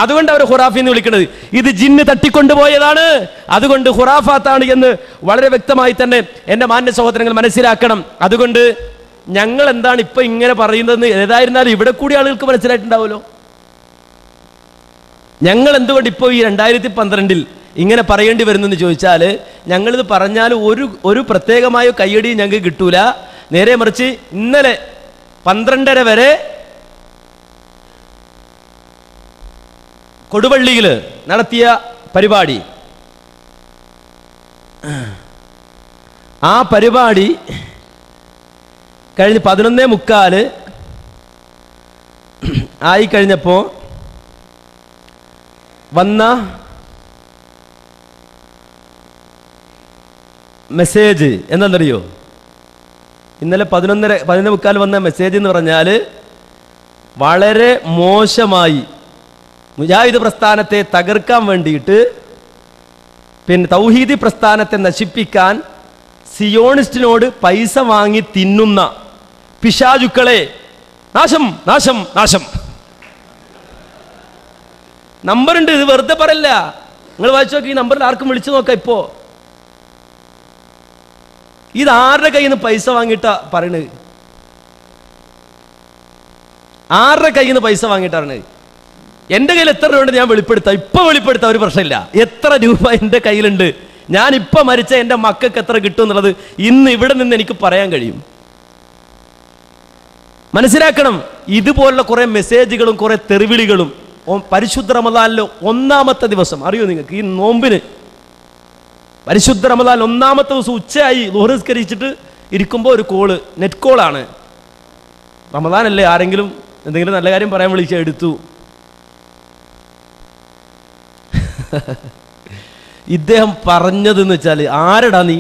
അതുകൊണ്ട് അവർ ഖുറാഫി എന്ന് വിളിക്കുന്നത്. ഇത് ജിന്ന് തട്ടിക്കൊണ്ടുപോയതാണ്, അതുകൊണ്ട് ഖുറാഫാത്താണ് എന്ന് വളരെ വ്യക്തമായി തന്നെ എന്റെ മാന്യ സഹോദരങ്ങൾ മനസ്സിലാക്കണം. അതുകൊണ്ട് ഞങ്ങൾ എന്താണ് ഇപ്പൊ ഇങ്ങനെ പറയുന്നതെന്ന് ഏതായിരുന്നാലും ഇവിടെ കൂടി ആളുകൾക്ക് മനസ്സിലായിട്ടുണ്ടാവുമല്ലോ. ഞങ്ങൾ എന്തുകൊണ്ട് ഇപ്പോൾ ഈ 2012 ഇങ്ങനെ പറയേണ്ടി വരുന്നെന്ന് ചോദിച്ചാൽ, ഞങ്ങളിത് പറഞ്ഞാൽ ഒരു പ്രത്യേകമായ കയ്യടി ഞങ്ങൾക്ക് കിട്ടൂല. നേരെ മറിച്ച് ഇന്നലെ 12:30 വരെ കൊടുവള്ളിയിൽ നടത്തിയ പരിപാടി, ആ പരിപാടി കഴിഞ്ഞ് 11:45 ആയി കഴിഞ്ഞപ്പോൾ വന്ന മെസ്സേജ് എന്താണെന്നറിയോ? ഇന്നലെ 11:45 വന്ന മെസ്സേജ് എന്ന് പറഞ്ഞാൽ വളരെ മോശമായി മുജാഹിദ് പ്രസ്ഥാനത്തെ തകർക്കാൻ വേണ്ടിയിട്ട്, പിന്നെ തൗഹീദി പ്രസ്ഥാനത്തെ നശിപ്പിക്കാൻ സിയോണിസ്റ്റിനോട് പൈസ വാങ്ങി തിന്നുന്ന പിശാചുക്കളെ നാശം നാശം നാശം. നമ്പറുണ്ട്, ഇത് വെറുതെ പറയല്ല. നിങ്ങൾ വായിച്ചു നോക്കി, ഈ നമ്പറിൽ ആർക്കും വിളിച്ചു നോക്കാം. ഇപ്പോ ഇത് ആരുടെ കയ്യിൽ നിന്ന് പൈസ വാങ്ങിയിട്ടാ പറയണത്? ആരുടെ കയ്യിൽ നിന്ന് പൈസ വാങ്ങിയിട്ടാണ്? എൻ്റെ കയ്യിൽ എത്ര രൂപ ഉണ്ട് ഞാൻ വെളിപ്പെടുത്താം, ഇപ്പൊ വെളിപ്പെടുത്താം, ഒരു പ്രശ്നമില്ല. എത്ര രൂപ എൻ്റെ കയ്യിലുണ്ട്, ഞാൻ ഇപ്പൊ മരിച്ച എൻ്റെ മക്കൾക്ക് എത്ര കിട്ടും എന്നുള്ളത് ഇന്ന് ഇവിടെ നിന്ന് എനിക്ക് പറയാൻ കഴിയും. മനസ്സിലാക്കണം, ഇതുപോലുള്ള കുറെ മെസ്സേജുകളും കുറെ തെറിവിളികളും. പരിശുദ്ധ റമദാനിലെ 1-ാമത്തെ ദിവസം അറിയോ നിങ്ങൾക്ക്? ഈ നോമ്പിന് പരിശുദ്ധ റമദാൻ 1-ാമത്തെ ദിവസം ഉച്ചയായി ളുഹ്റിസ്കരിച്ചിട്ട് ഇരിക്കുമ്പോൾ ഒരു കോള്, നെറ്റ് കോളാണ്. റമദാനല്ലേ, ആരെങ്കിലും എന്തെങ്കിലും നല്ല കാര്യം പറയാൻ വിളിച്ചാൽ എടുത്തു. ഇദ്ദേഹം പറഞ്ഞതെന്ന് വെച്ചാൽ, ആരടാ നീ,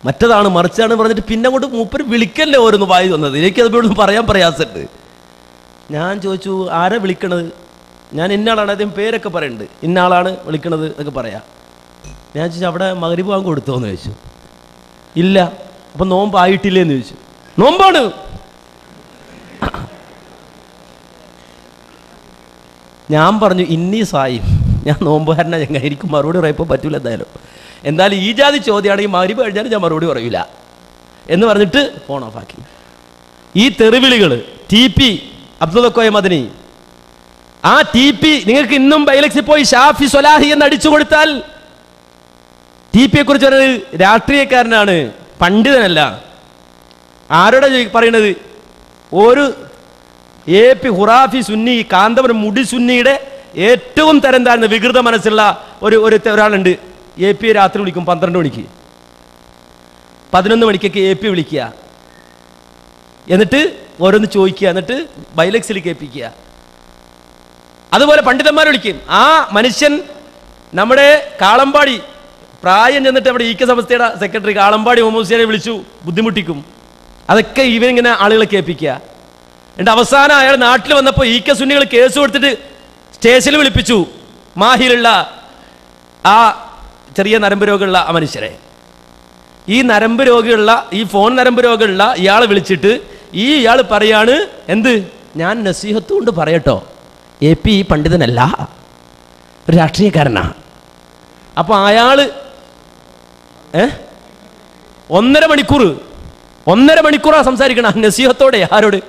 മറ്റതാണ് മറിച്ചാണ് പറഞ്ഞിട്ട് പിന്നെ അങ്ങോട്ട് മൂപ്പര് വിളിക്കല്ലേ ഓരോന്ന് വായി വന്നത്. എനിക്കത് പറയാൻ പ്രയാസമുണ്ട്. ഞാൻ ചോദിച്ചു, ആരാ വിളിക്കണത്? ഞാൻ ഇന്നാളാണ്, അദ്ദേഹം പേരൊക്കെ പറയുന്നുണ്ട്, ഇന്നാളാണ് വിളിക്കണത് എന്നൊക്കെ പറയാം. ഞാൻ ചോദിച്ചു, അവിടെ മഗ്‌രിബ് ബാങ്ക് കൊടുത്തോന്ന് ചോദിച്ചു. ഇല്ല. അപ്പം നോമ്പായിട്ടില്ലേന്ന് ചോദിച്ചു. നോമ്പാണ്. ഞാൻ പറഞ്ഞു, ഇന്നീ സായി, ഞാൻ നോമ്പുകാരനാ, എനിക്ക് മറുപടി പറയപ്പോൾ പറ്റൂല. എന്തായാലും ഈ ജാതി ചോദ്യമാണെങ്കിൽ മഗ്‌രിബ് കഴിഞ്ഞാലും ഞാൻ മറുപടി പറയൂല എന്ന് പറഞ്ഞിട്ട് ഫോൺ ഓഫാക്കി. ഈ തെറിവിളികൾ TP അബ്ദുൽ കോയ മദനി, ആ TP നിങ്ങൾക്ക് ഇന്നും ബൈലക്സിൽ പോയി ഷാഫി സ്വലാഹി എന്ന് അടിച്ചു കൊടുത്താൽ, TPയെ കുറിച്ച് പറയുന്നത് രാഷ്ട്രീയക്കാരനാണ്, പണ്ഡിതനല്ല. ആരോടെ പറയണത്? ഒരു AP ഹുറാഫി സുന്നി, കാന്തപുരം മുടി സുന്നിയുടെ ഏറ്റവും തരം താഴ്ന്ന വികൃത മനസ്സുള്ള ഒരാളുണ്ട്. AP രാത്രി വിളിക്കും 12 മണിക്ക്, 11 മണിക്കൊക്കെ AP വിളിക്കുക, എന്നിട്ട് ഓരോന്ന് ചോദിക്കുക, എന്നിട്ട് ബൈലക്സിൽ കേൾപ്പിക്കുക. അതുപോലെ പണ്ഡിതന്മാർ വിളിക്കും. ആ മനുഷ്യൻ നമ്മുടെ കാളമ്പാടി പ്രായം ചെന്നിട്ട് അവിടെ EK സംസ്ഥയുടെ സെക്രട്ടറി കാളമ്പാടി മുഹമ്മദ് വിളിച്ചു ബുദ്ധിമുട്ടിക്കും. അതൊക്കെ ഇവനിങ്ങനെ ആളുകളെ കേൾപ്പിക്കുക. എന്നിട്ട് അവസാനം അയാൾ നാട്ടിൽ വന്നപ്പോൾ EK സുന്നികൾ കേസ് കൊടുത്തിട്ട് സ്റ്റേഷനിൽ വിളിപ്പിച്ചു. മാഹിയിലുള്ള ആ ചെറിയ നരമ്പ് രോഗമുള്ള ആ മനുഷ്യരെ, ഈ നരമ്പ് രോഗിയുള്ള, ഈ ഫോൺ നരമ്പ് രോഗമുള്ള ഇയാളെ വിളിച്ചിട്ട് ഇയാൾ പറയാണ്, എന്ത്, ഞാൻ നസീഹത്ത് കൊണ്ട് പറയട്ടോ, AP പണ്ഡിതനല്ല, ഒരു രാഷ്ട്രീയക്കാരനാ. അപ്പൊ അയാള് 1.5 മണിക്കൂറാ സംസാരിക്കണം നസീഹത്തോടെ. ആരോട്?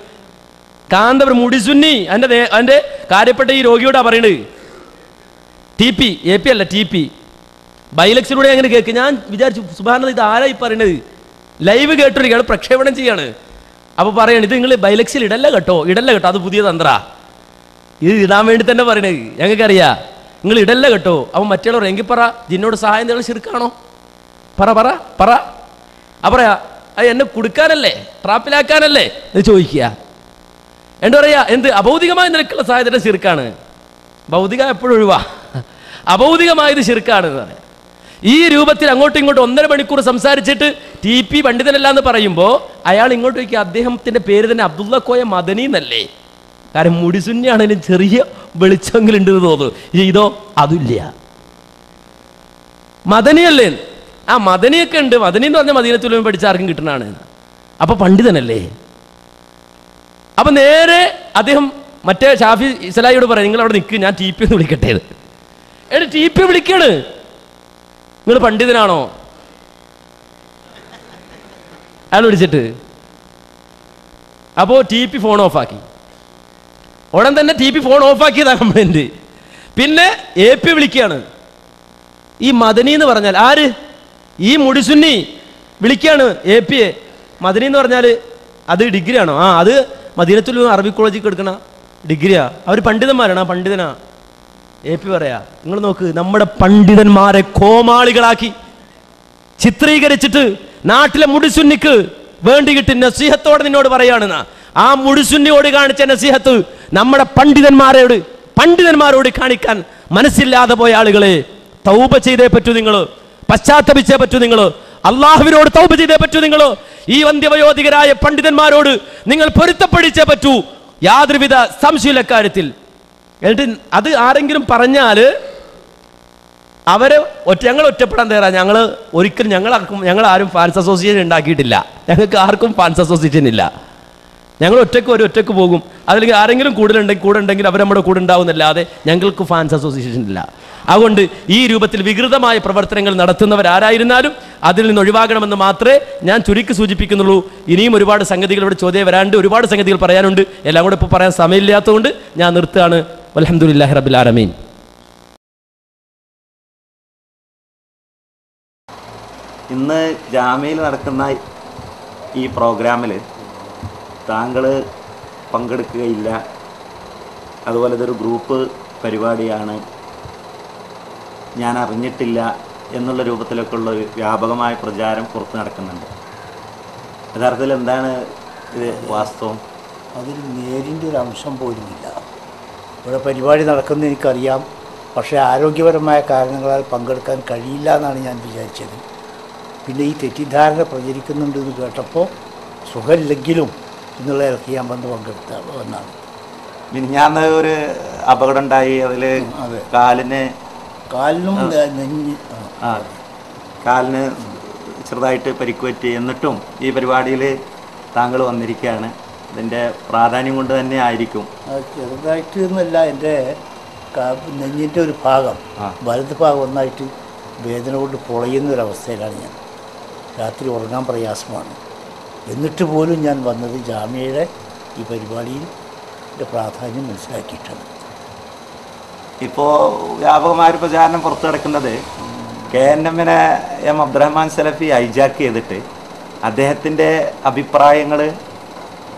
കാന്തപുരം മുടിസുന്നി എൻ്റെ കാര്യപ്പെട്ട ഈ രോഗിയോടാ പറയണത്. TP, AP അല്ല, TP. ബൈലക്സിലൂടെ അങ്ങനെ കേൾക്ക്. ഞാൻ വിചാരിച്ചു, സുബ്ഹാനല്ലാഹ്, ഇത് ആരായി പറയണത്? ലൈവ് കേട്ടൊരിക്കൽ പ്രക്ഷേപണം ചെയ്യാണ്. അപ്പോൾ പറയണം, ഇത് നിങ്ങൾ ബൈലക്സിൽ ഇടല്ല കേട്ടോ, അത് പുതിയ തന്ത്ര, ഇത് ഇടാൻ വേണ്ടി തന്നെ പറയണത്, ഞങ്ങൾക്കറിയാം, നിങ്ങൾ ഇടല്ല കേട്ടോ. അപ്പം മറ്റുള്ളവർ എങ്കിൽ പറ, ജിന്നോട് സഹായം തേടുന്നത് ശിർക്കാണോ? പറ പറ പറ. പറയാ, അത് എന്നെ കൊടുക്കാനല്ലേ, ട്രാപ്പിലാക്കാനല്ലേ എന്ന് ചോദിക്കുക. എന്താ പറയാ, എന്ത് അഭൗതികമായ നിലക്കുള്ള സഹായത്തിന്റെ ശിർക്കാണ്. ഭൗതിക എപ്പോഴും ഒഴിവാ, അഭൗതികമായത് ശിർക്കാണ് എന്ന് പറയാം. ഈ രൂപത്തിൽ അങ്ങോട്ടും ഇങ്ങോട്ടും 1.5 മണിക്കൂർ സംസാരിച്ചിട്ട് TP പണ്ഡിതനല്ല എന്ന് പറയുമ്പോൾ അയാൾ ഇങ്ങോട്ട് ചോദിക്കുക, അദ്ദേഹത്തിന്റെ പേര് തന്നെ അബ്ദുള്ള കോയ മദനി എന്നല്ലേ? കാരണം മുടിസുന്നിയാണെങ്കിലും ചെറിയ വെളിച്ചെങ്കിലും ഉണ്ടെന്ന് തോന്നുന്നു. ഇതോ അതില്ല, മദനിയല്ലേ? ആ മദനിയൊക്കെ ഉണ്ട്. മദനി എന്ന് പറഞ്ഞാൽ മദീനത്തുൽ ഉലൂം പഠിച്ച ആർക്കും കിട്ടണാണ്. അപ്പൊ പണ്ഡിതനല്ലേ? അപ്പൊ നേരെ അദ്ദേഹം മറ്റേ ഷാഫി ഇസ്ലായിയോട് പറയാം, നിങ്ങൾ അവിടെ നിൽക്കുക, ഞാൻ TP എന്ന് വിളിക്കട്ടെ. TP വിളിക്കാണ്, നിങ്ങൾ പണ്ഡിതനാണോ? അയാൾ വിളിച്ചിട്ട് അപ്പോൾ TP ഫോൺ ഓഫാക്കി. ഉടൻ തന്നെ TP ഫോൺ ഓഫാക്കിയതാ കംപ്ലൈന്റ്. പിന്നെ AP വിളിക്കുകയാണ്. ഈ മദനി എന്ന് പറഞ്ഞാൽ ആര്? ഈ മുടിസുന്നി വിളിക്കുകയാണ് APയെ. മദനി എന്ന് പറഞ്ഞാൽ അത് ഡിഗ്രി ആണോ? ആ, അത് മദീനത്തുൽ അറബി കോളേജിൽ എടുക്കണ ഡിഗ്രിയാ. അവർ പണ്ഡിതന്മാരാണ്. ആ പണ്ഡിതനാ. AP പറയാ, നിങ്ങൾ നോക്ക്, നമ്മുടെ പണ്ഡിതന്മാരെ കോമാളികളാക്കി ചിത്രീകരിച്ചിട്ട് നാട്ടിലെ മുടിസുന്നിക്ക് വേണ്ടി കിട്ടി നസീഹത്തോടെ നിന്നോട് പറയാണെന്ന ആ മുഴുസുന്നിയോട് കാണിച്ച നസീഹത്ത് നമ്മുടെ പണ്ഡിതന്മാരോട് കാണിക്കാൻ മനസ്സില്ലാതെ പോയ ആളുകളെ, തൗബ ചെയ്തേ പറ്റൂ, നിങ്ങൾ പശ്ചാത്തപിച്ചേ പറ്റൂ, നിങ്ങൾ അള്ളാഹുവിനോട് തൗബ ചെയ്തേ പറ്റൂ, നിങ്ങൾ ഈ വന്ധ്യവയോധികരായ പണ്ഡിതന്മാരോട് നിങ്ങൾ പൊരുത്തപ്പെടിച്ചേ പറ്റൂ, യാതൊരുവിധ സംശയമില്ല കാര്യത്തിൽ. എന്നിട്ട് അത് ആരെങ്കിലും പറഞ്ഞാൽ അവരെ ഞങ്ങൾ ഒറ്റപ്പെടാൻ തയ്യാറാണ്. ഞങ്ങൾ ആരും ഫാൻസ് അസോസിയേഷൻ ഉണ്ടാക്കിയിട്ടില്ല, ഞങ്ങൾക്ക് ആർക്കും ഫാൻസ് അസോസിയേഷൻ ഇല്ല. ഞങ്ങൾ ഒറ്റക്ക് പോകും. അതിലേക്ക് ആരെങ്കിലും കൂടെ ഉണ്ടെങ്കിൽ അവർ നമ്മുടെ കൂടെ ഉണ്ടാവുന്നല്ലാതെ ഞങ്ങൾക്ക് ഫാൻസ് അസോസിയേഷൻ ഇല്ല. അതുകൊണ്ട് ഈ രൂപത്തിൽ വികൃതമായ പ്രവർത്തനങ്ങൾ നടത്തുന്നവരാരായിരുന്നാലും അതിൽ നിന്ന് ഒഴിവാകണമെന്ന് മാത്രമേ ഞാൻ ചുരുക്കി സൂചിപ്പിക്കുന്നുള്ളൂ. ഇനിയും ഒരുപാട് സംഗതികൾ ഇവിടെ ചോദ്യം വരാനുണ്ട്, ഒരുപാട് സംഗതികൾ പറയാനുണ്ട്. എല്ലാം കൂടെ ഇപ്പോൾ പറയാൻ സമയമില്ലാത്തതുകൊണ്ട് ഞാൻ നിർത്തുകയാണ്. അൽഹംദുലില്ലാഹി റബ്ബിൽ ആലമീൻ. ഇന്ന് ജാമ്യയിൽ നടക്കുന്ന ഈ പ്രോഗ്രാമിൽ താങ്കൾ പങ്കെടുക്കുകയില്ല, അതുപോലെ ഇതൊരു ഗ്രൂപ്പ് പരിപാടിയാണ്, ഞാൻ അറിഞ്ഞിട്ടില്ല എന്നുള്ള രൂപത്തിലൊക്കെ ഉള്ള ഒരു വ്യാപകമായ പ്രചാരം പുറത്ത് നടക്കുന്നുണ്ട്. യഥാർത്ഥത്തിൽ എന്താണ് ഇത് വാസ്തവം? അതിൽ നേരിൻ്റെ ഒരു അംശം പോലുമില്ല. ഇവിടെ പരിപാടി നടക്കുന്നത് എനിക്കറിയാം, പക്ഷേ ആരോഗ്യപരമായ കാരണങ്ങളാൽ പങ്കെടുക്കാൻ കഴിയില്ല എന്നാണ് ഞാൻ വിചാരിച്ചത്. പിന്നെ ഈ തെറ്റിദ്ധാരണ പ്രചരിക്കുന്നുണ്ടെന്ന് കേട്ടപ്പോൾ സുഖമില്ലെങ്കിലും എന്നുള്ള ഇറക്കി ഞാൻ വന്ന് പങ്കെടുത്താന്നാണ്. മിനിഞ്ഞാന്ന് ഒരു അപകടം ഉണ്ടായി, അതിൽ കാലിനും കാലിന് ചെറുതായിട്ട് പരിക്കുപറ്റി. എന്നിട്ടും ഈ പരിപാടിയിൽ താങ്കൾ വന്നിരിക്കുകയാണ്. ഇതിൻ്റെ പ്രാധാന്യം കൊണ്ട് തന്നെ ആയിരിക്കും. ചെറുതായിട്ട് എന്നല്ല, എൻ്റെ നെഞ്ഞിൻ്റെ ഒരു ഭാഗം, വലത് ഭാഗം ഒന്നായിട്ട് വേദന കൊണ്ട് പൊളയുന്നൊരവസ്ഥയിലാണ് ഞാൻ. രാത്രി ഉറങ്ങാൻ പ്രയാസമാണ്. എന്നിട്ട് പോലും ഞാൻ വന്നത് ജാമ്യയുടെ ഈ പരിപാടിയിൽ പ്രാധാന്യം മനസ്സിലാക്കിയിട്ടാണ്. ഇപ്പോൾ വ്യാപകമായൊരു പ്രചാരണം പുറത്തു കിടക്കുന്നത് KNM-നെ എം അബ്ദുറഹ്മാൻ സലഫി ഹൈജാക്ക് ചെയ്തിട്ട് അദ്ദേഹത്തിൻ്റെ അഭിപ്രായങ്ങൾ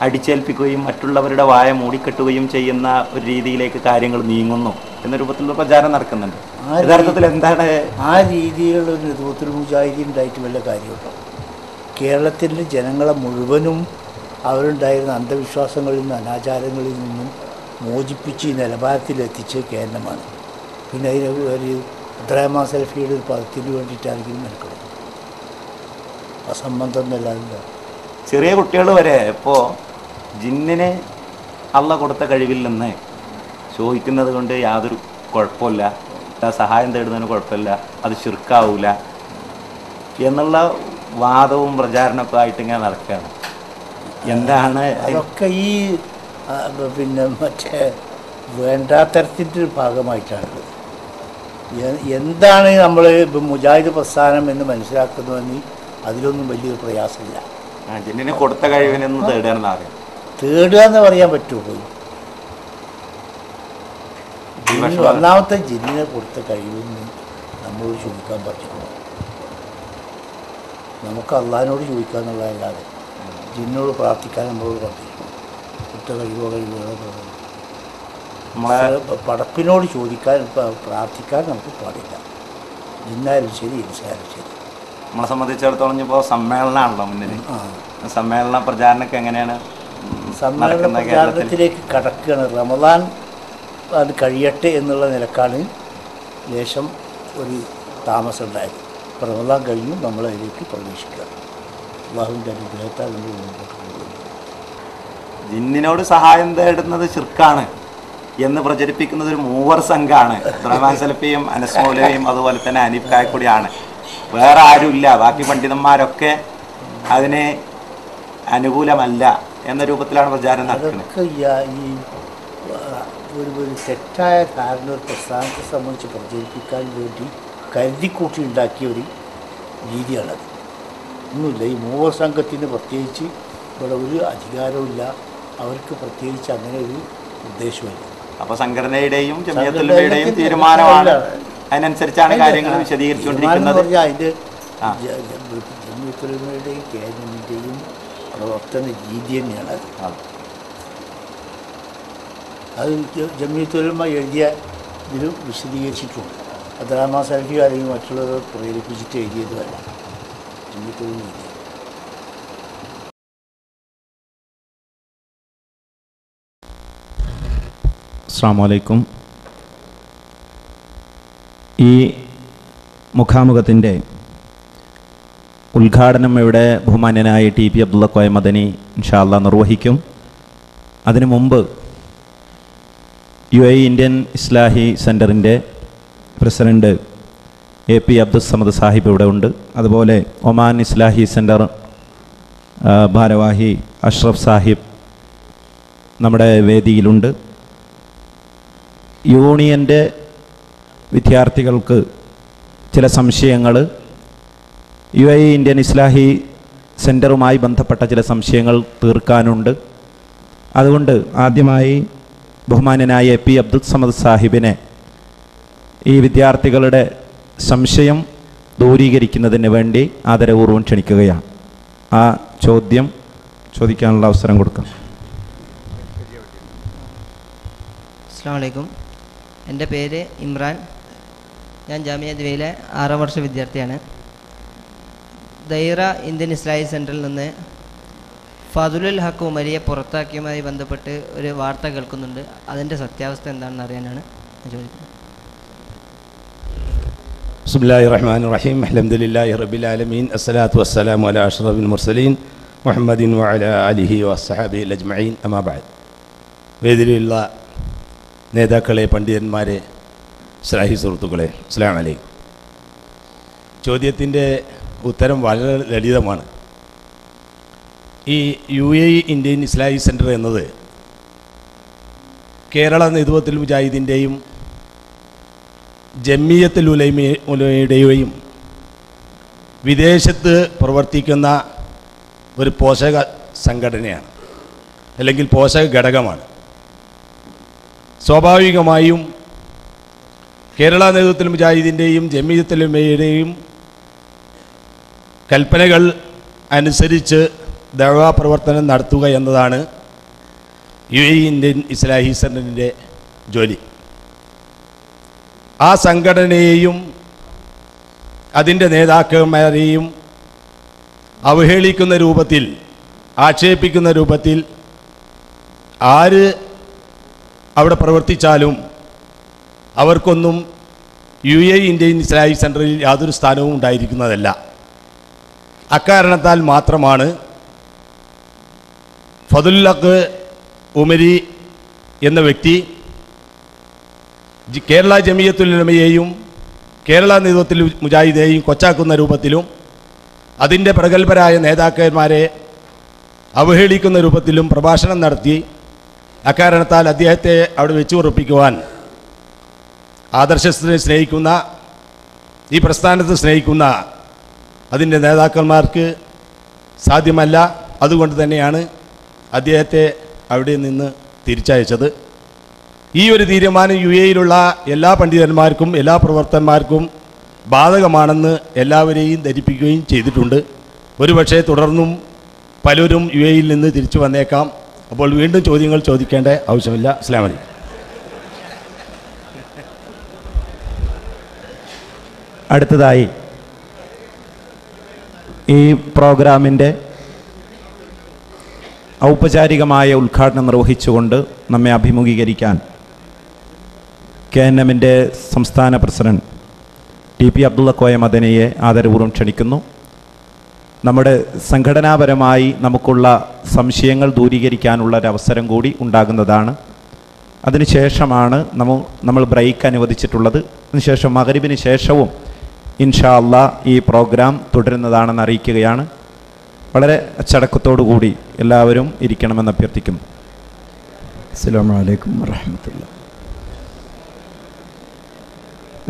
അടിച്ചേൽപ്പിക്കുകയും മറ്റുള്ളവരുടെ വായ മൂടിക്കെട്ടുകയും ചെയ്യുന്ന ഒരു രീതിയിലേക്ക് കാര്യങ്ങൾ നീങ്ങുന്നു എന്ന രൂപത്തിലുള്ള പ്രചാരണം നടക്കുന്നുണ്ട്. യഥാർത്ഥത്തിൽ എന്താണ് ആ രീതിയിലുള്ള ഒരു നേതൃത്വത്തിൽ മുജാഹിദീൻ ഉണ്ടായിട്ട് വല്ല കാര്യമുണ്ടോ? കേരളത്തിലെ ജനങ്ങളെ മുഴുവനും അവരുണ്ടായിരുന്ന അന്ധവിശ്വാസങ്ങളിൽ നിന്നും അനാചാരങ്ങളിൽ നിന്നും മോചിപ്പിച്ച് ഈ നിലവാരത്തിലെത്തിച്ച് KNM-ആണ്. പിന്നെ അതിന് ഒരു അബ്ദുറഹ്മാൻ സലഫിയുടെ ഒരു പദത്തിന് വേണ്ടിയിട്ടാണെങ്കിലും മെനക്കെടും. അസംബന്ധം എന്നല്ലാതില്ല. ചെറിയ കുട്ടികൾ വരെ ഇപ്പോൾ ജിന്നിന് അള്ള കൊടുത്ത കഴിവിൽ നിന്ന് ചോദിക്കുന്നത് കൊണ്ട് യാതൊരു കുഴപ്പമില്ല, സഹായം തേടുന്നതിന് കുഴപ്പമില്ല, അത് ശിർക്കാവൂല എന്നുള്ള വാദവും പ്രചാരണമൊക്കെ ആയിട്ട് ഇങ്ങനെ നടക്കുകയാണ്. എന്താണ് അതൊക്കെ ഈ പിന്നെ മറ്റേ വേണ്ടാത്തരത്തിൻ്റെ ഒരു ഭാഗമായിട്ടാണുള്ളത്. എന്താണ് നമ്മൾ മുജാഹിദ് പ്രസ്ഥാനം എന്ന് മനസ്സിലാക്കുന്നതെന്ന് അതിലൊന്നും വലിയൊരു പ്രയാസമില്ല. ജിന്നിന് കൊടുത്ത കഴിവിനൊന്നും തേടുക എന്ന് പറയാൻ പറ്റുമോ? ഒന്നാമത്തെ ജിന്നിനെ കൊടുത്ത കഴിവെന്ന് നമ്മളോട് ചോദിക്കാൻ പറ്റുമോ? നമുക്ക് അള്ളാഹിനോട് ചോദിക്കാന്നുള്ളതല്ലാതെ ജിന്നോട് പ്രാർത്ഥിക്കാൻ നമ്മളോട് പ്രാർത്ഥിക്കണം. കൊടുത്ത കഴിവുകളോ പടപ്പിനോട് ചോദിക്കാൻ പ്രാർത്ഥിക്കാൻ നമുക്ക് പാടില്ല. ജിന്നായാലും ശരി ഇൻസായാലും ശരി. നമ്മളെ സംബന്ധിച്ചിടത്തോളം ഇപ്പോൾ സമ്മേളനമാണല്ലോ മുന്നിൽ. സമ്മേളന പ്രചാരണമൊക്കെ എങ്ങനെയാണ്? സമ്മേളന പ്രചാരണത്തിലേക്ക് കടക്കുകയാണ്. റമദാൻ അത് കഴിയട്ടെ എന്നുള്ള നിലക്കാണ് ലേശം ഒരു താമസം ഉണ്ടായത്. അപ്പോൾ റമദാൻ കഴിഞ്ഞു നമ്മളതിലേക്ക് പ്രവേശിക്കുക. അല്ലാഹുവിൻ്റെ അനുഗ്രഹത്താൽ നമ്മൾ മുമ്പോട്ട് പോകുന്നു. ജിന്നിനോട് സഹായം തേടുന്നത് ശിർക്കാണ് എന്ന് പ്രചരിപ്പിക്കുന്നത് ഒരു മൂവർ സംഘമാണ്. അബ്ദുറഹ്മാൻ സലഫിയും അനസ് മൗലവിയും അതുപോലെ തന്നെ ഹനീഫ് കായക്കൊടിയാണ്. വേറെ ആരുമില്ല. ബാക്കി പണ്ഡിതന്മാരൊക്കെ അതിന് അനുകൂലമല്ല എന്ന രൂപത്തിലാണ് പ്രചാരണം നടക്കുന്നത്. ഈ ഒരു തെറ്റായ ധാരണ ഒരു പ്രസ്ഥാനത്തെ സംബന്ധിച്ച് പ്രചരിപ്പിക്കാൻ വേണ്ടി കരുതിക്കൂട്ടി ഉണ്ടാക്കിയ ഒരു രീതിയാണത്. ഒന്നുമില്ല. ഈ മൂവർ സംഘത്തിന് പ്രത്യേകിച്ച് ഇവിടെ ഒരു അധികാരമില്ല. അവർക്ക് പ്രത്യേകിച്ച് അങ്ങനെ ഒരു ഉദ്ദേശമില്ല. അപ്പോൾ സംഘടനയുടെയും ജമിയത്തുലമയുടെയും തീരുമാനമാണ്, അതിനനുസരിച്ചാണ് കാര്യങ്ങൾ വിശദീകരിച്ചുകൊണ്ടിരിക്കുന്നത്. അതിൻ്റെ ജമിയത്തുലമയുടെയും KNM-ൻ്റെയും പ്രവർത്തന രീതി തന്നെയാണ് അത് ജമിയത്തുലമ എഴുതിയ ഇതിൽ വിശദീകരിച്ചിട്ടുണ്ട്. അബ്ദുറഹ്മാൻ സലഫി അല്ലെങ്കിൽ മറ്റുള്ളവർ പ്രേരിപ്പിച്ചിട്ട് എഴുതിയതുമല്ല. ജമിയത്തുലമ എഴുതിയത് അസ്സലാമു അലൈക്കും. ഈ മുഖാമുഖത്തിൻ്റെ ഉദ്ഘാടനം ഇവിടെ ബഹുമാന്യനായ TP അബ്ദുള്ള കോയ മദനി ഇൻഷാ അല്ലാഹ് നിർവഹിക്കും. അതിനു മുമ്പ് UAE ഇന്ത്യൻ ഇസ്ലാഹി സെൻറ്ററിൻ്റെ പ്രസിഡൻറ്റ് AP അബ്ദുൽ സമദ് സാഹിബ് ഇവിടെ ഉണ്ട്. അതുപോലെ ഒമാൻ ഇസ്ലാഹി സെൻറ്റർ ഭാരവാഹി അഷ്റഫ് സാഹിബ് നമ്മുടെ വേദിയിലുണ്ട്. യൂണിയൻ്റെ വിദ്യാർത്ഥികൾക്ക് ചില സംശയങ്ങൾ, UAE ഇന്ത്യൻ ഇസ്ലാഹി സെൻറ്ററുമായി ബന്ധപ്പെട്ട ചില സംശയങ്ങൾ തീർക്കാനുണ്ട്. അതുകൊണ്ട് ആദ്യമായി ബഹുമാന്യനായ AP അബ്ദുൽ സമദ് സാഹിബിനെ ഈ വിദ്യാർത്ഥികളുടെ സംശയം ദൂരീകരിക്കുന്നതിന് വേണ്ടി ആദരപൂർവ്വം ക്ഷണിക്കുകയാണ്. ആ ചോദ്യം ചോദിക്കാനുള്ള അവസരം കൊടുക്കാം. അസ്സലാമു അലൈക്കും. എൻ്റെ പേര് ഇമ്രാൻ. ഞാൻ ജാമിയ ദുബൈയിലെ 6ാം വർഷ വിദ്യാർത്ഥിയാണ്. ദൈറ ഇന്ത്യൻ ഇസ്ലാഹി സെൻറ്ററിൽ നിന്ന് ഫാദുലുൽ ഹക്ക് ഉമരിയെ പുറത്താക്കിയുമായി ബന്ധപ്പെട്ട് ഒരു വാർത്ത കേൾക്കുന്നുണ്ട്. അതിൻ്റെ സത്യാവസ്ഥ എന്താണെന്ന് അറിയാനാണ് ചോദിക്കുന്നത്. ബിസ്മില്ലാഹിർ റഹ്മാനിർ റഹീം. അൽഹംദുലില്ലാഹി റബ്ബിൽ ആലമീൻ. അസ്സലാത്തു വസ്സലാമു അലാ അഷ്റഫിൽ മുർസലീൻ മുഹമ്മദിൻ വഅലാ ആലിഹി വസ്സഹാബിഹി അജ്മഈൻ. അമാ ബഅദ്. വേദിയിലുള്ള നേതാക്കളെ, പണ്ഡിതന്മാരെ, ഇസ്ലാഹി സുഹൃത്തുക്കളെ, അസ്സലാമു അലൈക്കും. ചോദ്യത്തിൻ്റെ ഉത്തരം വളരെ ലളിതമാണ്. ഈ UAE ഇന്ത്യൻ ഇസ്ലാഹി സെൻറ്റർ എന്നത് കേരള നേതൃത്വത്തിൽ മുജാഹിദിൻ്റെയും ജമിയത്തുൽ ഉലമയുടെയും വിദേശത്ത് പ്രവർത്തിക്കുന്ന ഒരു പോഷക സംഘടനയാണ്, അല്ലെങ്കിൽ പോഷക ഘടകമാണ്. സ്വാഭാവികമായും കേരള നേതൃത്വത്തിൽ മുജാഹിദിൻ്റെയും ജമിയത്തുൽ ഉലമയുടെയും കൽപ്പനകൾ അനുസരിച്ച് ദഅ്വാ പ്രവർത്തനം നടത്തുക എന്നതാണ് UAE ഇന്ത്യൻ ഇസ്ലാഹി സെൻറ്ററിൻ്റെ ജോലി. ആ സംഘടനയെയും അതിൻ്റെ നേതാക്കന്മാരെയും അവഹേളിക്കുന്ന രൂപത്തിൽ, ആക്ഷേപിക്കുന്ന രൂപത്തിൽ ആര് അവിടെ പ്രവർത്തിച്ചാലും അവർക്കൊന്നും UAE ഇന്ത്യൻ ഇസ്ലാഹി സെൻറ്ററിൽ യാതൊരു സ്ഥാനവും ഉണ്ടായിരിക്കുന്നതല്ല. അക്കാരണത്താൽ മാത്രമാണ് ഫദുലുൽ ഹക്ക് ഉമരി എന്ന വ്യക്തി കേരള ജമിയത്തുൽ ഉലമയെയും കേരള നേതൃത്വത്തിൽ മുജാഹിദിനെയും കൊച്ചാക്കുന്ന രൂപത്തിലും അതിൻ്റെ പ്രഗത്ഭരായ നേതാക്കന്മാരെ അവഹേളിക്കുന്ന രൂപത്തിലും പ്രഭാഷണം നടത്തി അക്കാരണത്താൽ അദ്ദേഹത്തെ അവിടെ വെച്ച് ഉറപ്പിക്കുവാൻ ആദർശത്തെ സ്നേഹിക്കുന്ന, ഈ പ്രസ്ഥാനത്തെ സ്നേഹിക്കുന്ന അതിൻ്റെ നേതാക്കന്മാർക്ക് സാധ്യമല്ല. അതുകൊണ്ട് തന്നെയാണ് അദ്ദേഹത്തെ അവിടെ നിന്ന് തിരിച്ചയച്ചത്. ഈ ഒരു തീരുമാനം UAEയിലുള്ള എല്ലാ പണ്ഡിതന്മാർക്കും എല്ലാ പ്രവർത്തകന്മാർക്കും ബാധകമാണെന്ന് എല്ലാവരെയും ധരിപ്പിക്കുകയും ചെയ്തിട്ടുണ്ട്. ഒരുപക്ഷെ തുടർന്നും പലരും UAEയിൽ നിന്ന് തിരിച്ചു വന്നേക്കാം. അപ്പോൾ വീണ്ടും ചോദ്യങ്ങൾ ചോദിക്കേണ്ട ആവശ്യമില്ല. അസ്സലാമു അലൈക്കും. അടുത്തതായി ഈ പ്രോഗ്രാമിൻ്റെ ഔപചാരികമായ ഉദ്ഘാടനം നിർവഹിച്ചുകൊണ്ട് നമ്മെ അഭിമുഖീകരിക്കാൻ KNMൻ്റെ സംസ്ഥാന പ്രസിഡന്റ് TP അബ്ദുള്ള കോയ മദനിയെ ആദരപൂർവ്വം ക്ഷണിക്കുന്നു. നമ്മുടെ സംഘടനാപരമായി നമുക്കുള്ള സംശയങ്ങൾ ദൂരീകരിക്കാനുള്ള ഒരവസരം കൂടി ഉണ്ടാകുന്നതാണ്. അതിനുശേഷമാണ് നമ്മൾ ബ്രേക്ക് അനുവദിച്ചിട്ടുള്ളത്. അതിനുശേഷം മഗ്‌രിബിന് ശേഷവും ഇൻഷാ അല്ലാഹ് ഈ പ്രോഗ്രാം തുടരുന്നതാണെന്ന് അറിയിക്കുകയാണ്. വളരെ അച്ചടക്കത്തോടു കൂടി എല്ലാവരും ഇരിക്കണമെന്ന് അഭ്യർത്ഥിക്കുന്നു. അസ്സലാമു അലൈക്കും വറഹ്മത്തുള്ളാഹി.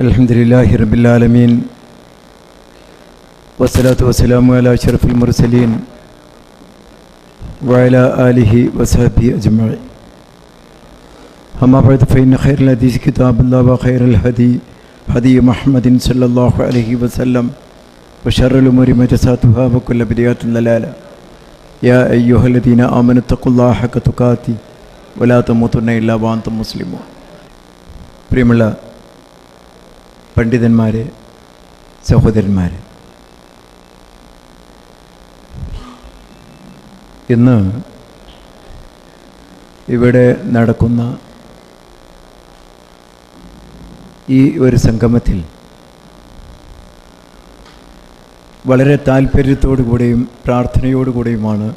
അൽഹംദുലില്ലാഹി റബ്ബിൽ ആലമീൻ വസ്സലാത്തു വസ്സലാമു അലാ അഷ്റഫിൽ മുർസലീൻ വഅലാ ആലിഹി വസഹ്ബിഹി അജ്മഈൻ. അമ്മാ ബഅദ് ഫഇന്ന ഖൈറൽ ഹദീസ് കിതാബുല്ലാഹി വഖൈറൽ ഹദി ഹദി മുഹമ്മദിൻ സല്ലല്ലാഹു അലൈഹി വസല്ലം വശർറുൽ ഉമൂരി മുഹ്ദസാതുഹാ വകുല്ലു ബിദ്അത്തിൻ ദലാല. യാ അയ്യുഹല്ലദീന ആമനു തഖുല്ലാഹ ഹഖ തുഖാതി വലാ തമൂതുന്ന ഇല്ലാ വഅൻതും മുസ്ലിമൂൻ. പ്രിയമുള്ള പണ്ഡിതന്മാരെ, സഹോദരന്മാരെ, ഇന്ന് ഇവിടെ നടക്കുന്ന ഈ ഒരു സംഗമത്തിൽ വളരെ താല്പര്യത്തോടു കൂടെയും പ്രാർത്ഥനയോടുകൂടെയുമാണ്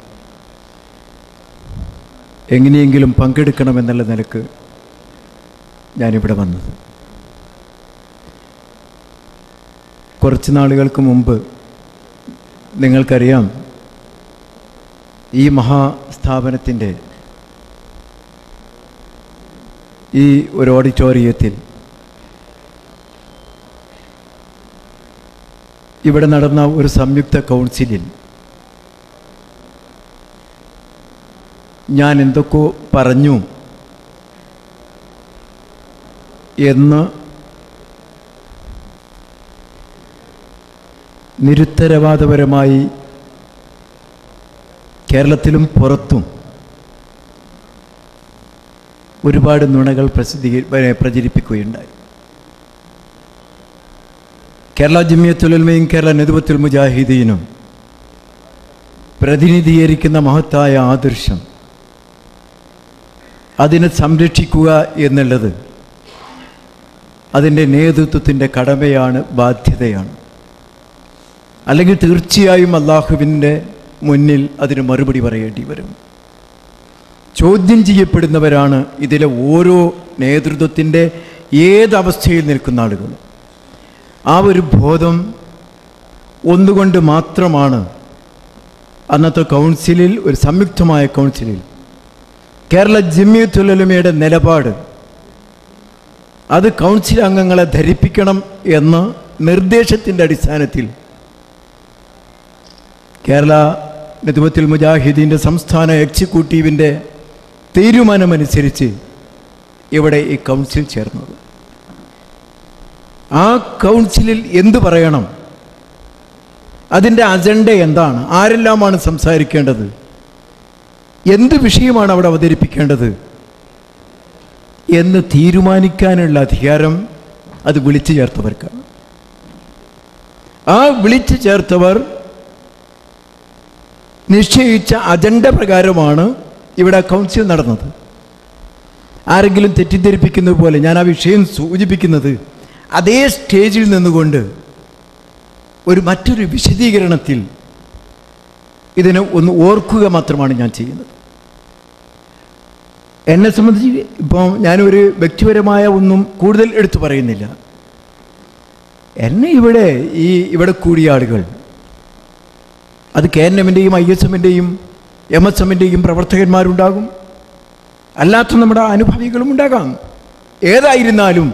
എങ്ങനെയെങ്കിലും പങ്കെടുക്കണമെന്നുള്ള നിലക്ക് ഞാനിവിടെ വന്നത്. കുറച്ച് നാളുകൾക്ക് മുമ്പ് നിങ്ങൾക്കറിയാം, ഈ മഹാസ്ഥാപനത്തിൻ്റെ ഈ ഒരു ഓഡിറ്റോറിയത്തിൽ ഇവിടെ നടന്ന ഒരു സംയുക്ത കൗൺസിലിൽ ഞാൻ എന്തൊക്കെ പറഞ്ഞു എന്ന് നിരുത്തരവാദപരമായി കേരളത്തിലും പുറത്തും ഒരുപാട് നുണകൾ പ്രചരിപ്പിക്കുകയുണ്ടായി. കേരള ജമിയത്തുൽ ഉലമയും കേരള നദ്വത്തുൽ മുജാഹിദീനും പ്രതിനിധീകരിക്കുന്ന മഹത്തായ ആദർശം, അതിനെ സംരക്ഷിക്കുക എന്നുള്ളത് അതിൻ്റെ നേതൃത്വത്തിൻ്റെ കടമയാണ്, ബാധ്യതയാണ്. അല്ലെങ്കിൽ തീർച്ചയായും അള്ളാഹുവിൻ്റെ മുന്നിൽ അതിന് മറുപടി പറയേണ്ടി വരും. ചോദ്യം ചെയ്യപ്പെടുന്നവരാണ് ഇതിലെ ഓരോ നേതൃത്വത്തിൻ്റെ ഏതവസ്ഥയിൽ നിൽക്കുന്ന ആളുകളും. ആ ഒരു ബോധം ഒന്നുകൊണ്ട് മാത്രമാണ് അന്നത്തെ കൗൺസിലിൽ, ഒരു സംയുക്തമായ കൗൺസിലിൽ കേരള ജമിയത്തുൽ ഉലമയുടെ നിലപാട് അത് കൗൺസിൽ അംഗങ്ങളെ ധരിപ്പിക്കണം എന്ന നിർദ്ദേശത്തിൻ്റെ അടിസ്ഥാനത്തിൽ കേരള നദ്വത്തുൽ മുജാഹിദീൻ്റെ സംസ്ഥാന എക്സിക്യൂട്ടീവിൻ്റെ തീരുമാനമനുസരിച്ച് ഇവിടെ ഈ കൗൺസിൽ ചേർന്നത്. ആ കൗൺസിലിൽ എന്തു പറയണം, അതിൻ്റെ അജണ്ട എന്താണ്, ആരെല്ലാമാണ് സംസാരിക്കേണ്ടത്, എന്ത് വിഷയമാണ് അവിടെ അവതരിപ്പിക്കേണ്ടത് എന്ന് തീരുമാനിക്കാനുള്ള അധികാരം അത് വിളിച്ചു ചേർത്തവർക്കാണ്. ആ വിളിച്ചു ചേർത്തവർ നിശ്ചയിച്ച അജണ്ട പ്രകാരമാണ് ഇവിടെ കൗൺസിൽ നടന്നത്. ആരെങ്കിലും തെറ്റിദ്ധരിപ്പിക്കുന്നത് പോലെ ഞാൻ ആ വിഷയം സൂചിപ്പിക്കുന്നത് അതേ സ്റ്റേജിൽ നിന്നുകൊണ്ട് മറ്റൊരു വിശദീകരണത്തിൽ ഇതിനെ ഒന്ന് ഓർക്കുക മാത്രമാണ് ഞാൻ ചെയ്യുന്നത്. എന്നെ സംബന്ധിച്ച് ഇപ്പോൾ ഞാനൊരു വ്യക്തിപരമായ ഒന്നും കൂടുതൽ എടുത്തു പറയുന്നില്ല. എന്നെ ഇവിടെ കൂടിയ ആളുകൾ, അത് KNM-ൻ്റെയും ISM-ൻ്റെയും MSM-ൻ്റെയും പ്രവർത്തകന്മാരുണ്ടാകും, അല്ലാത്ത നമ്മുടെ അനുഭവികളും ഉണ്ടാകാം. ഏതായിരുന്നാലും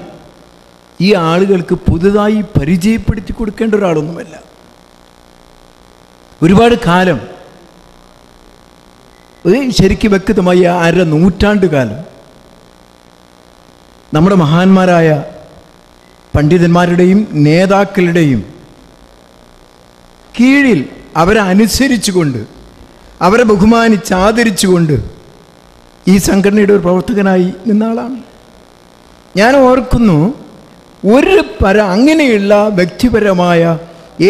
ഈ ആളുകൾക്ക് പുതുതായി പരിചയപ്പെടുത്തി കൊടുക്കേണ്ട ഒരാളൊന്നുമല്ല. ഒരുപാട് കാലം, ശരിക്കും വ്യക്തമായി 1/2 നൂറ്റാണ്ട് കാലം നമ്മുടെ മഹാന്മാരായ പണ്ഡിതന്മാരുടെയും നേതാക്കളുടെയും കീഴിൽ അവരെ അനുസരിച്ചുകൊണ്ട്, അവരെ ബഹുമാനിച്ച് ആദരിച്ചുകൊണ്ട് ഈ സംഘടനയുടെ ഒരു പ്രവർത്തകനായി നിന്ന ആളാണ് ഞാൻ. ഓർക്കുന്നു, അങ്ങനെയുള്ള വ്യക്തിപരമായ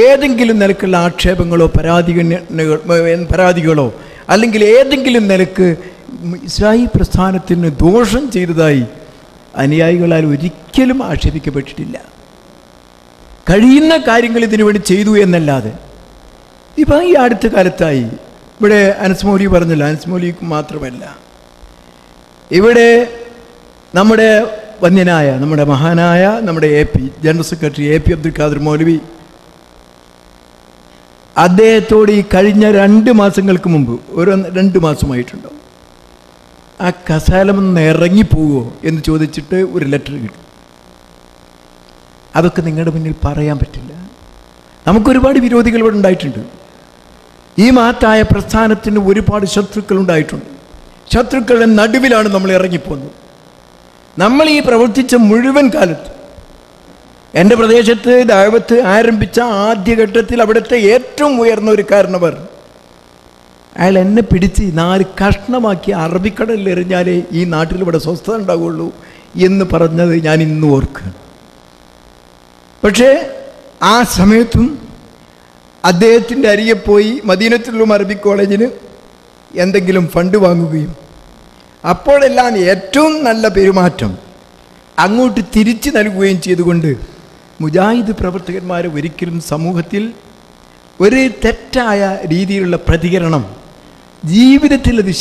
ഏതെങ്കിലും നിലക്കുള്ള ആക്ഷേപങ്ങളോ പരാതികളോ അല്ലെങ്കിൽ ഏതെങ്കിലും നിലക്ക് ഇസ്ലാഹി പ്രസ്ഥാനത്തിന് ദോഷം ചെയ്തതായി അനുയായികളാൽ ഒരിക്കലും ആക്ഷേപിക്കപ്പെട്ടിട്ടില്ല. കഴിയുന്ന കാര്യങ്ങൾ ഇതിനു വേണ്ടി ചെയ്തു എന്നല്ലാതെ. ഇപ്പം ഈ അടുത്ത കാലത്തായി ഇവിടെ അനസ് മൗലവി പറഞ്ഞല്ലോ, അനസ് മൗലവിക്ക് മാത്രമല്ല, ഇവിടെ നമ്മുടെ വന്യനായ, നമ്മുടെ മഹാനായ, നമ്മുടെ AP general secretary AP Abdul Khader Maulavi, അദ്ദേഹത്തോട് ഈ കഴിഞ്ഞ 2 മാസങ്ങൾക്ക് മുമ്പ്, 2 മാസമായിട്ടുണ്ടാവും, ആ കസാലമൊന്ന് ഇറങ്ങിപ്പോവുമോ എന്ന് ചോദിച്ചിട്ട് ഒരു ലെറ്റർ കിട്ടും. അതൊക്കെ നിങ്ങളുടെ മുന്നിൽ പറയാൻ പറ്റില്ല. നമുക്കൊരുപാട് വിരോധികൾ ഇവിടെ ഉണ്ടായിട്ടുണ്ട്. ഈ മഹത്തായ പ്രസ്ഥാനത്തിന് ഒരുപാട് ശത്രുക്കൾ ഉണ്ടായിട്ടുണ്ട്. ശത്രുക്കളുടെ നടുവിലാണ് നമ്മൾ ഇറങ്ങിപ്പോകുന്നത്. നമ്മൾ ഈ പ്രവർത്തിച്ച മുഴുവൻ കാലത്ത്, എൻ്റെ പ്രദേശത്ത് ദഅവത്ത് ആരംഭിച്ച ആദ്യഘട്ടത്തിൽ അവിടുത്തെ ഏറ്റവും ഉയർന്ന ഒരു കാരണവർ, അയാൾ എന്നെ പിടിച്ച് 4 കഷ്ണമാക്കി അറബിക്കടലിൽ എറിഞ്ഞാലേ ഈ നാട്ടിൽ ഇവിടെ സ്വസ്ഥത ഉണ്ടാവുകയുള്ളൂ എന്ന് പറഞ്ഞത് ഞാൻ ഇന്ന് ഓർക്കുകയാണ്. പക്ഷേ ആ സമയത്തും അദ്ദേഹത്തിൻ്റെ അരികെ പോയി മദീനത്തുൽ അറബിക് കോളേജിന് എന്തെങ്കിലും ഫണ്ട് വാങ്ങുകയും അപ്പോഴെല്ലാം ഏറ്റവും നല്ല പെരുമാറ്റം അങ്ങോട്ട് തിരിച്ചു നൽകുകയും ചെയ്തുകൊണ്ട് മുജാഹിദ് പ്രവർത്തകന്മാർ ഒരിക്കലും സമൂഹത്തിൽ ഒരു തെറ്റായ രീതിയിലുള്ള പ്രതികരണം ജീവിതത്തിൽ അത്